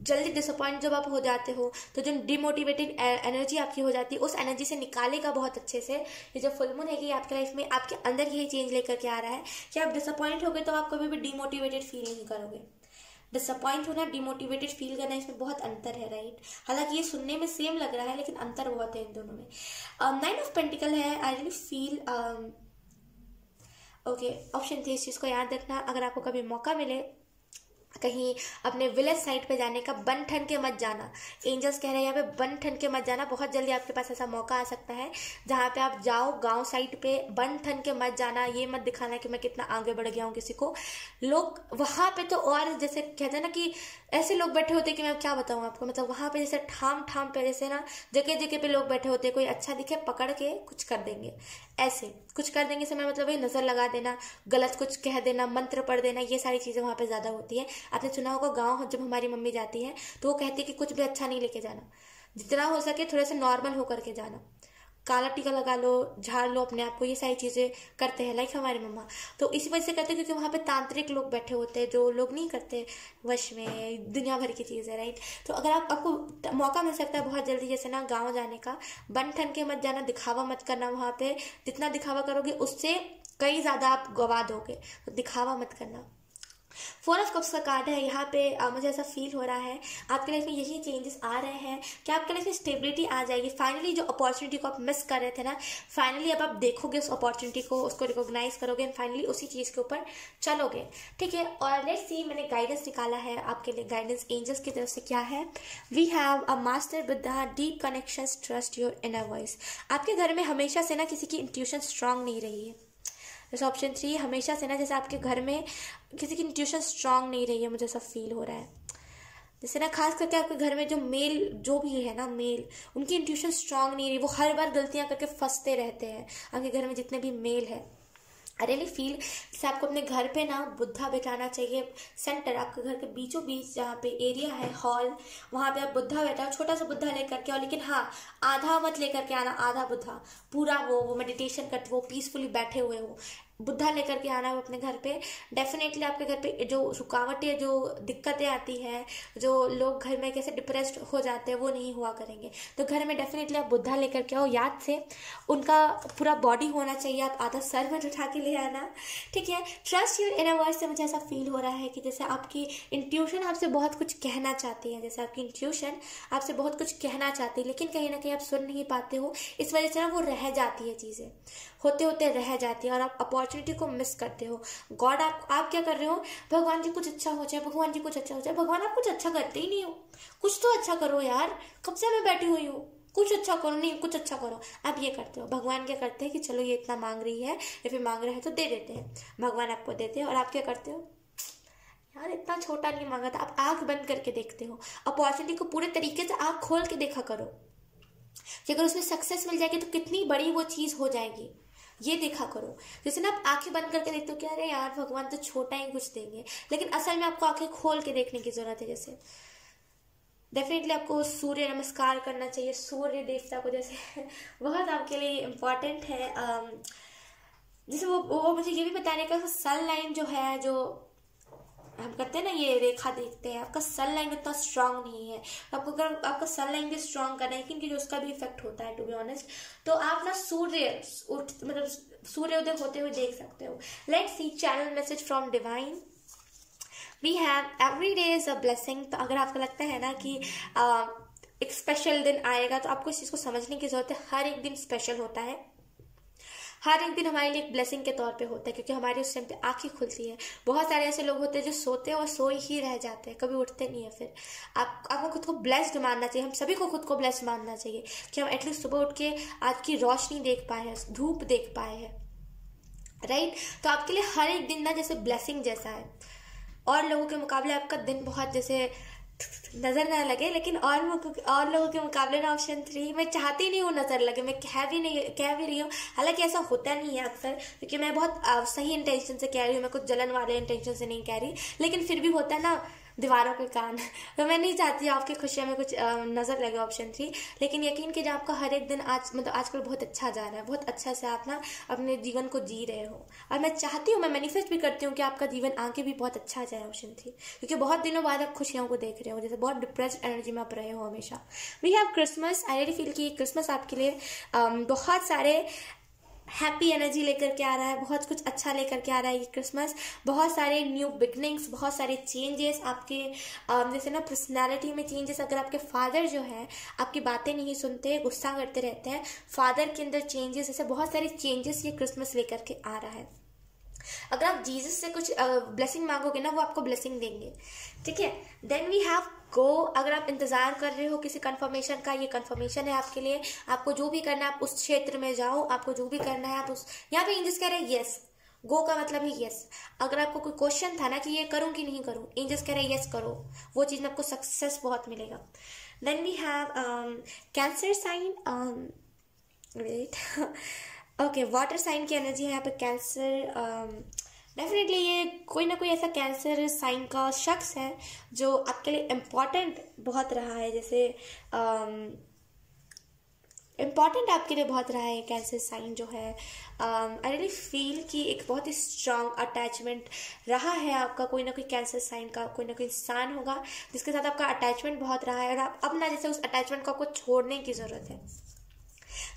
जल्दी डिसअपॉइंट जब आप हो जाते हो तो जो डिमोटिवेटेड एनर्जी आपकी हो जाती है, उस एनर्जी से निकालेगा बहुत अच्छे से। ये जो फुल मून है कि आपके लाइफ में आपके अंदर यही चेंज लेकर के आ रहा है कि आप डिसअपॉइंट हो गए तो आप कभी भी डिमोटिवेटेड फील नहीं करोगे। डिसअपॉइंट होना, डिमोटिवेटेड फील करना, इसमें बहुत अंतर है, राइट। हालांकि ये सुनने में सेम लग रहा है लेकिन अंतर बहुत है इन दोनों में। 9 ऑफ पेंटिकल है, आई रियली फील ओके। ऑप्शन 3 इस चीज़ को याद रखना, अगर आपको कभी मौका मिले कहीं अपने विलेज साइड पे जाने का, बन ठन के मत जाना। एंजल्स कह रहे हैं यहाँ पे बन ठन के मत जाना, बहुत जल्दी आपके पास ऐसा मौका आ सकता है जहाँ पे आप जाओ गांव साइड पे, बन ठन के मत जाना, ये मत दिखाना कि मैं कितना आगे बढ़ गया हूँ किसी को। लोग वहाँ पे तो और जैसे कहते हैं ना कि ऐसे लोग बैठे होते कि मैं क्या बताऊँ आपको, मतलब वहाँ पे जैसे ठाम ठाम पे जैसे ना जगह जगह पे लोग बैठे होते, कोई अच्छा दिखे पकड़ के कुछ कर देंगे, ऐसे कुछ कर देंगे समय मतलब वही नजर लगा देना, गलत कुछ कह देना, मंत्र पढ़ देना, ये सारी चीजें वहाँ पे ज्यादा होती है। आपने सुना होगा गाँव जब हमारी मम्मी जाती है तो वो कहती है कि कुछ भी अच्छा नहीं लेके जाना, जितना हो सके थोड़े से नॉर्मल होकर के जाना, काला टीका लगा लो, झाड़ लो अपने आप को, ये सारी चीज़ें करते हैं लाइक हमारी मम्मा। तो इसी वजह से करते हैं क्योंकि वहाँ पे तांत्रिक लोग बैठे होते हैं जो लोग नहीं करते वश में दुनिया भर की चीज़ें, राइट। तो अगर आपको मौका मिल सकता है बहुत जल्दी जैसे ना गाँव जाने का, बन ठन के मत जाना, दिखावा मत करना वहाँ पे, जितना दिखावा करोगे उससे कई ज़्यादा आप गवा दोगे, तो दिखावा मत करना। 4 ऑफ कप्स का कार्ड है यहाँ पे, मुझे ऐसा फील हो रहा है आपके लाइफ में यही चेंजेस आ रहे हैं कि आपके लाइफ में स्टेबिलिटी आ जाएगी। फाइनली जो अपॉर्चुनिटी को आप मिस कर रहे थे ना, फाइनली अब आप देखोगे उस अपॉर्चुनिटी को, उसको रिकॉग्नाइज करोगे एंड फाइनली उसी चीज़ के ऊपर चलोगे, ठीक है। और लेट्स सी मैंने गाइडेंस निकाला है आपके लिए, गाइडेंस एंजल्स की तरफ से क्या है। We have a master with the deep connections, trust your inner voice. आपके घर में हमेशा से ना किसी की इंट्यूशन स्ट्रांग नहीं रही है। जैसे ऑप्शन 3 हमेशा से ना जैसे आपके घर में किसी की इंट्यूशन स्ट्रांग नहीं रही है, मुझे ऐसा फील हो रहा है। जैसे ना खास करके आपके घर में जो मेल जो भी है ना मेल, उनकी इंट्यूशन स्ट्रांग नहीं रही, वो हर बार गलतियां करके फंसते रहते हैं। आपके घर में जितने भी मेल है आई रियली फील जैसे आपको अपने घर पे ना बुद्धा बैठाना चाहिए, सेंटर आपके घर के बीचों बीच जहाँ पे एरिया है हॉल, वहाँ पे आप बुद्धा बैठाओ, छोटा सा बुद्धा लेकर के आओ, लेकिन हाँ आधा मत लेकर के आना, आधा बुद्धा, पूरा वो मेडिटेशन करते, वो पीसफुली बैठे हुए हो, बुद्धा लेकर के आना है अपने घर पे। डेफिनेटली आपके घर पे जो रुकावटें, जो दिक्कतें आती है, जो लोग घर में कैसे डिप्रेस्ड हो जाते हैं, वो नहीं हुआ करेंगे। तो घर में डेफिनेटली आप बुद्धा लेकर के आओ, याद से उनका पूरा बॉडी होना चाहिए, आप आधा सर में उठा के ले आना, ठीक है। ट्रस्ट योर इनर वॉइस से मुझे ऐसा फील हो रहा है कि जैसे आपकी इंट्यूशन आपसे बहुत कुछ कहना चाहती है, जैसे आपकी इंट्यूशन आपसे बहुत कुछ कहना चाहती है, लेकिन कहीं ना कहीं आप सुन नहीं पाते हो, इस वजह से ना वो रह जाती है, चीज़ें होते होते रह जाती है और आप अपॉर्चुनिटी को मिस करते हो। गॉड आप क्या कर रहे हो, भगवान जी कुछ अच्छा हो जाए, भगवान जी कुछ अच्छा हो जाए, भगवान आप कुछ अच्छा करते ही नहीं हो, कुछ तो अच्छा करो यार, कब से मैं बैठी हुई हूँ, कुछ अच्छा करो, नहीं कुछ अच्छा करो, आप ये करते हो। भगवान क्या करते हैं कि चलो ये इतना मांग रही है या फिर मांग रहा है तो दे देते हैं, भगवान आपको देते हैं, और आप क्या करते हो, यार इतना छोटा नहीं मांगा था, आप आंख बंद करके देखते हो, अपॉर्चुनिटी को पूरे तरीके से आंख खोल के देखा करो कि अगर उसमें सक्सेस मिल जाएगी तो कितनी बड़ी वो चीज़ हो जाएगी, ये देखा करो। जैसे ना आप आंखें बंद करके देखते हो कि अरे यार भगवान तो छोटा ही कुछ देंगे, लेकिन असल में आपको आंखें खोल के देखने की जरूरत है। जैसे डेफिनेटली आपको सूर्य नमस्कार करना चाहिए, सूर्य देवता को, जैसे बहुत आपके लिए इम्पोर्टेंट है। जैसे वो मुझे ये भी बताने का, सन लाइन जो है, जो हम करते हैं ना, ये रेखा देखते हैं, आपका सन लाइन उतना स्ट्रांग नहीं है, आपको अगर आपका सन लाइन भी स्ट्रांग करना है, क्योंकि जो उसका भी इफेक्ट होता है टू बी ऑनेस्ट, तो आप ना मतलब सूर्योदय होते हुए देख सकते हो। Let's see channel message from divine. We have every day is a blessing. तो अगर आपको लगता है ना कि एक स्पेशल दिन आएगा, तो आपको इस चीज़ को समझने की जरूरत है, हर एक दिन स्पेशल होता है, हर एक दिन हमारे लिए एक ब्लेसिंग के तौर पे होता है, क्योंकि हमारी उस टाइम पे आंखें खुलती है। बहुत सारे ऐसे लोग होते हैं जो सोते हैं और सोए ही रह जाते हैं, कभी उठते नहीं है। फिर आपको खुद को ब्लेस्ड मानना चाहिए, हम सभी को खुद को ब्लेस्ड मानना चाहिए कि हम एटलीस्ट सुबह उठ के आज की रोशनी देख पाए हैं, धूप देख पाए हैं, राइट। तो आपके लिए हर एक दिन ना जैसे ब्लेसिंग जैसा है, और लोगों के मुकाबले आपका दिन बहुत जैसे नजर ना लगे, लेकिन और लोगों के मुकाबले ना ऑप्शन 3 मैं चाहती नहीं हूँ नजर लगे, मैं कह भी रही हूँ, हालांकि ऐसा होता नहीं है अक्सर, क्योंकि मैं बहुत सही इंटेंशन से कह रही हूँ, मैं कुछ जलन वाले इंटेंशन से नहीं कह रही, लेकिन फिर भी होता है ना दीवारों के कान। तो मैं नहीं चाहती आपकी खुशियों में कुछ नजर लगे ऑप्शन 3, लेकिन यकीन कीजिए आपका हर एक दिन आजकल बहुत अच्छा जा रहा है, बहुत अच्छा से आप ना अपने जीवन को जी रहे हो, और मैं चाहती हूँ, मैं मैनिफेस्ट भी करती हूँ कि आपका जीवन आगे भी बहुत अच्छा जाए ऑप्शन 3, क्योंकि बहुत दिनों बाद आप खुशियों को देख रहे हो, जैसे बहुत डिप्रेस्ड एनर्जी में आप रहे हो हमेशा। We have Christmas. I really feel कि क्रिसमस आपके लिए बहुत सारे हैप्पी एनर्जी लेकर के आ रहा है, बहुत कुछ अच्छा लेकर के आ रहा है ये क्रिसमस, बहुत सारे न्यू बिगनिंग्स, बहुत सारे चेंजेस आपके जैसे ना पर्सनालिटी में चेंजेस। अगर आपके फादर जो है आपकी बातें नहीं सुनते, गुस्सा करते रहते हैं, फादर के अंदर चेंजेस, ऐसे बहुत सारे चेंजेस ये क्रिसमस लेकर के आ रहा है। अगर आप जीसस से कुछ ब्लेसिंग मांगोगे ना, वो आपको ब्लेसिंग देंगे, ठीक है। Then we have go. अगर आप इंतजार कर रहे हो किसी कंफर्मेशन का, ये कंफर्मेशन है आपके लिए, आपको जो भी करना है आप उस क्षेत्र में जाओ, आपको जो भी करना है आप उस, यहाँ पे एंजल्स कह रहे हैं यस, गो का मतलब है यस। अगर आपको कोई क्वेश्चन था ना कि ये करूं कि नहीं करूं, एंजल्स कह रहे हैं यस करो, वो चीज में आपको सक्सेस बहुत मिलेगा। Then we have cancer sign, wait okay, water sign की एनर्जी है यहाँ पे कैंसर। डेफिनेटली ये कोई ना कोई ऐसा कैंसर साइन का शख्स है जो आपके लिए इम्पॉर्टेंट बहुत रहा है, जैसे इम्पॉर्टेंट आपके लिए बहुत रहा है कैंसर साइन जो है। आई रियली फील कि एक बहुत ही स्ट्रांग अटैचमेंट रहा है आपका, कोई ना कोई कैंसर साइन का कोई ना कोई इंसान होगा जिसके साथ आपका अटैचमेंट बहुत रहा है, और आप अब ना जैसे उस अटैचमेंट को आपको छोड़ने की ज़रूरत है।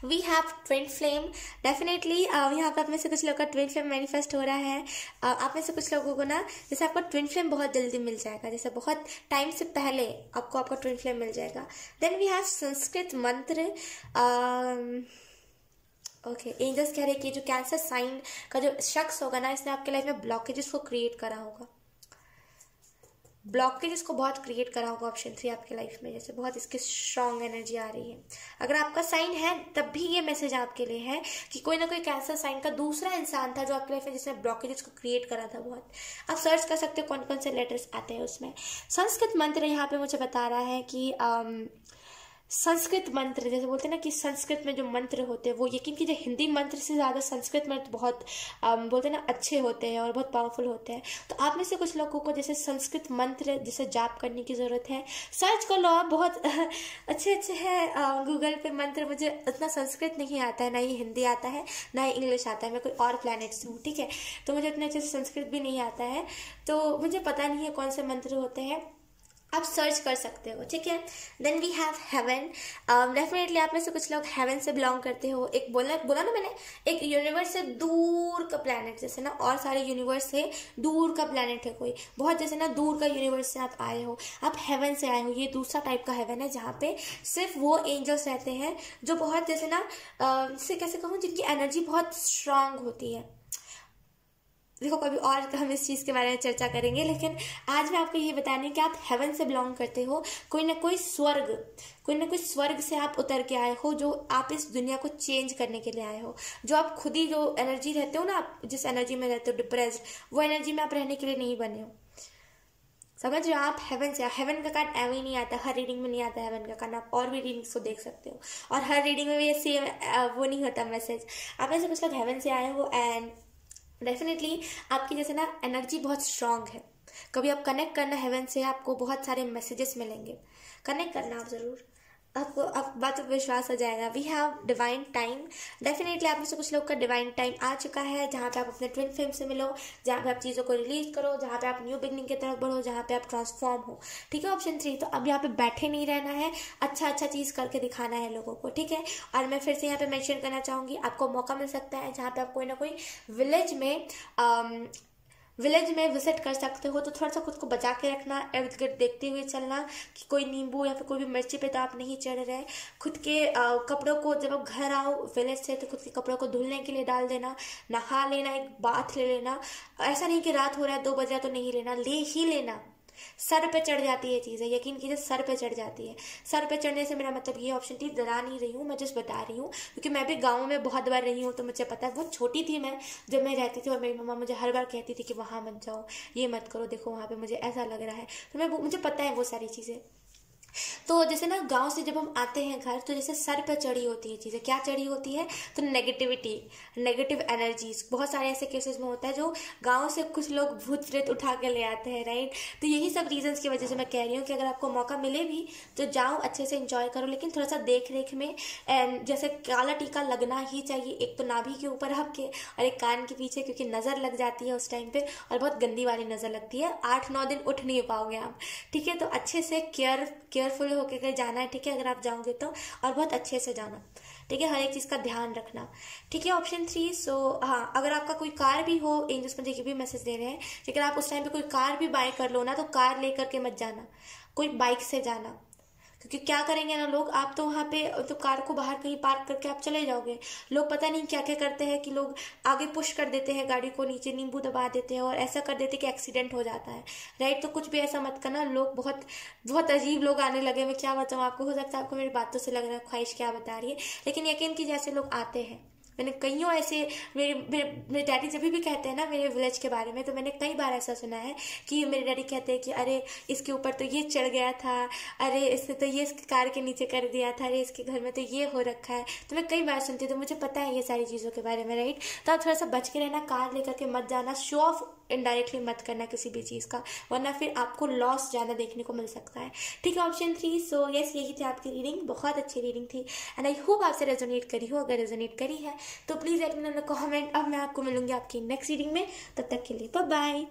We have twin flame. Definitely यहाँ पे आप में से कुछ लोगों का ट्विन फ्लेम मैनिफेस्ट हो रहा है। आप में से कुछ लोगों को ना जैसे आपका ट्विन फ्लेम बहुत जल्दी मिल जाएगा, जैसे बहुत टाइम से पहले आपको आपका ट्विन फ्लेम मिल जाएगा। देन वी हैव संस्कृत मंत्र। ओके, एंजल्स कह रहे हैं कि जो कैंसर साइन का जो शख्स होगा ना, इसने आपके लाइफ में ब्लॉकेजेस को क्रिएट करा होगा, ब्लॉकेजेस को बहुत क्रिएट करा होगा ऑप्शन 3 आपके लाइफ में, जैसे बहुत इसकी स्ट्रांग एनर्जी आ रही है। अगर आपका साइन है तब भी ये मैसेज आपके लिए है कि कोई ना कोई कैंसर साइन का दूसरा इंसान था जो आपके लाइफ में जिसने ब्लॉकेजेस को क्रिएट करा था बहुत। आप सर्च कर सकते हो कौन कौन से लेटर्स आते हैं उसमें। संस्कृत मंत्र यहाँ पे मुझे बता रहा है कि संस्कृत मंत्र, जैसे बोलते हैं ना कि संस्कृत में जो मंत्र होते हैं वो यकीन कीजिए हिंदी मंत्र से ज़्यादा संस्कृत मंत्र बहुत बोलते हैं ना अच्छे होते हैं और बहुत पावरफुल होते हैं। तो आप में से कुछ लोगों को जैसे संस्कृत मंत्र जैसे जाप करने की ज़रूरत है, सर्च कर लो आप, बहुत अच्छे अच्छे हैं गूगल पे मंत्र। मुझे उतना संस्कृत नहीं आता है, ना ही हिंदी आता है, ना ही इंग्लिश आता है, मैं कोई और प्लैनेट से हूँ, ठीक है। तो मुझे उतने अच्छे से संस्कृत भी नहीं आता है, तो मुझे पता नहीं है कौन से मंत्र होते हैं, आप सर्च कर सकते हो, ठीक है। Then we have heaven. Definitely आप में से कुछ लोग हेवन से बिलोंग करते हो। एक बोला ना मैंने, एक यूनिवर्स से दूर का प्लैनेट, जैसे ना और सारे यूनिवर्स से दूर का प्लैनेट है कोई, बहुत जैसे ना दूर का यूनिवर्स से आप आए हो, आप हेवन से आए हो। ये दूसरा टाइप का हेवन है जहाँ पे सिर्फ वो एंजल्स रहते हैं जो बहुत जैसे ना से कैसे कहूँ, जिनकी एनर्जी बहुत स्ट्रांग होती है। देखो कभी और हम इस चीज़ के बारे में चर्चा करेंगे, लेकिन आज मैं आपको ये बताने कि आप हेवन से बिलोंग करते हो। कोई ना कोई स्वर्ग से आप उतर के आए हो, जो आप इस दुनिया को चेंज करने के लिए आए हो। जो आप खुद ही जो एनर्जी रहते हो ना, आप जिस एनर्जी में रहते हो डिप्रेस्ड, वो एनर्जी में आप रहने के लिए नहीं बने हो, समझ रहे हो। आप हेवन से, हेवन का कार्ड एवं ही नहीं आता, हर रीडिंग में नहीं आता हेवन का कार्ड, आप और भी रीडिंग्स को देख सकते हो, और हर रीडिंग में भी सेम वो नहीं होता मैसेज। आप ऐसे कुछ लोग हेवन से आए हो एंड डेफिनेटली आपकी जैसे ना एनर्जी बहुत स्ट्रांग है। कभी आप कनेक्ट करना हेवन से, आपको बहुत सारे मैसेजेस मिलेंगे, कनेक्ट करना आप ज़रूर, आपको अब बात पर विश्वास हो जाएगा। We have divine time. Definitely आप में से कुछ लोग का डिवाइन टाइम आ चुका है, जहाँ पे आप अपने ट्विन फ्लेम से मिलो, जहाँ पे आप चीज़ों को रिलीज करो, जहाँ पे आप न्यू बिगनिंग की तरफ बढ़ो, जहाँ पे आप ट्रांसफॉर्म हो, ठीक है। ऑप्शन 3, तो अब यहाँ पे बैठे नहीं रहना है, अच्छा चीज़ करके दिखाना है लोगों को, ठीक है। और मैं फिर से यहाँ पे मेंशन करना चाहूँगी, आपको मौका मिल सकता है जहाँ पे आप कोई ना कोई विलेज में विजिट कर सकते हो, तो थोड़ा सा खुद को बचा के रखना, इर्द गिर्द देखते हुए चलना कि कोई नींबू या फिर कोई भी मिर्ची पे तो आप नहीं चढ़ रहे। खुद के कपड़ों को जब आप घर आओ विलेज से, तो खुद के कपड़ों को धुलने के लिए डाल देना, नहा लेना, एक बाथ ले लेना। ऐसा नहीं कि रात हो रहा है 2 बज रहा है तो नहीं लेना, ले ही लेना। सर पे चढ़ जाती है चीज़ें, यकीन कीजिए सर पे चढ़ जाती है। सर पे चढ़ने से मेरा मतलब ये ऑप्शन थी, डरा नहीं रही हूँ, मैं जस्ट बता रही हूँ, क्योंकि मैं भी गाँव में बहुत बार रही हूँ, तो मुझे पता है। बहुत छोटी थी मैं जब मैं रहती थी, और मेरी मम्मा मुझे हर बार कहती थी कि वहाँ मत जाओ, ये मत करो, देखो वहाँ पे मुझे ऐसा लग रहा है, तो मुझे पता है वो सारी चीज़ें। तो जैसे ना गांव से जब हम आते हैं घर, तो जैसे सर पर चढ़ी होती है चीज़ें, क्या चढ़ी होती है, तो नेगेटिविटी, नेगेटिव एनर्जीज। बहुत सारे ऐसे केसेस में होता है जो गांव से कुछ लोग भूत प्रेत उठा के ले आते हैं, राइट। तो यही सब रीजंस की वजह से मैं कह रही हूँ कि अगर आपको मौका मिले भी तो जाओ, अच्छे से एंजॉय करो, लेकिन थोड़ा सा देख रेख में। एंड जैसे काला टीका लगना ही चाहिए, एक तो नाभि के ऊपर आपके और एक कान के पीछे, क्योंकि नज़र लग जाती है उस टाइम पे, और बहुत गंदी वाली नज़र लगती है। 8-9 दिन उठ नहीं पाओगे आप, ठीक है। तो अच्छे से केयरफुल होकर जाना है, ठीक है, अगर आप जाओगे तो, और बहुत अच्छे से जाना, ठीक है, हर एक चीज़ का ध्यान रखना, ठीक है। ऑप्शन 3, सो हाँ, अगर आपका कोई कार भी हो, एंजल्स मुझे ये भी मैसेज दे रहे हैं, लेकिन आप उस टाइम पे कोई कार भी बाय कर लो ना, तो कार लेकर के मत जाना, कोई बाइक से जाना, क्योंकि क्या करेंगे ना लोग, आप तो वहाँ पे तो कार को बाहर कहीं पार्क करके आप चले जाओगे, लोग पता नहीं क्या क्या करते हैं कि लोग आगे पुश कर देते हैं गाड़ी को, नीचे नींबू दबा देते हैं और ऐसा कर देते हैं कि एक्सीडेंट हो जाता है, राइट। तो कुछ भी ऐसा मत करना। लोग बहुत अजीब लोग आने लगे, मैं क्या बताऊँ आपको, हो सकता है आपको मेरी बातों से लग रहा है ख्वाहिश क्या बता रही है, लेकिन यकीन की जैसे लोग आते हैं, मैंने कईयों ऐसे, मेरे डैडी जब भी कहते हैं ना मेरे विलेज के बारे में, तो मैंने कई बार ऐसा सुना है कि मेरे डैडी कहते हैं कि अरे इसके ऊपर तो ये चढ़ गया था, अरे इसने तो ये इसके कार के नीचे कर दिया था, अरे इसके घर में तो ये हो रखा है। तो मैं कई बार सुनती हूँ, तो मुझे पता है ये सारी चीज़ों के बारे में, राइट। तो आप थोड़ा सा बच के रहना, कार लेकर के मत जाना, शो ऑफ इनडायरेक्टली मत करना किसी भी चीज़ का, वरना फिर आपको लॉस ज़्यादा देखने को मिल सकता है, ठीक है। ऑप्शन 3, सो यस, यही थी आपकी रीडिंग, बहुत अच्छी रीडिंग थी एंड आई होप आपसे रेजोनेट करी हो। अगर रेजोनेट करी है तो please let me know in the comment. अब मैं आपको मिलूंगी आपकी नेक्स्ट रीडिंग में, तब तक के लिए बाय बाय।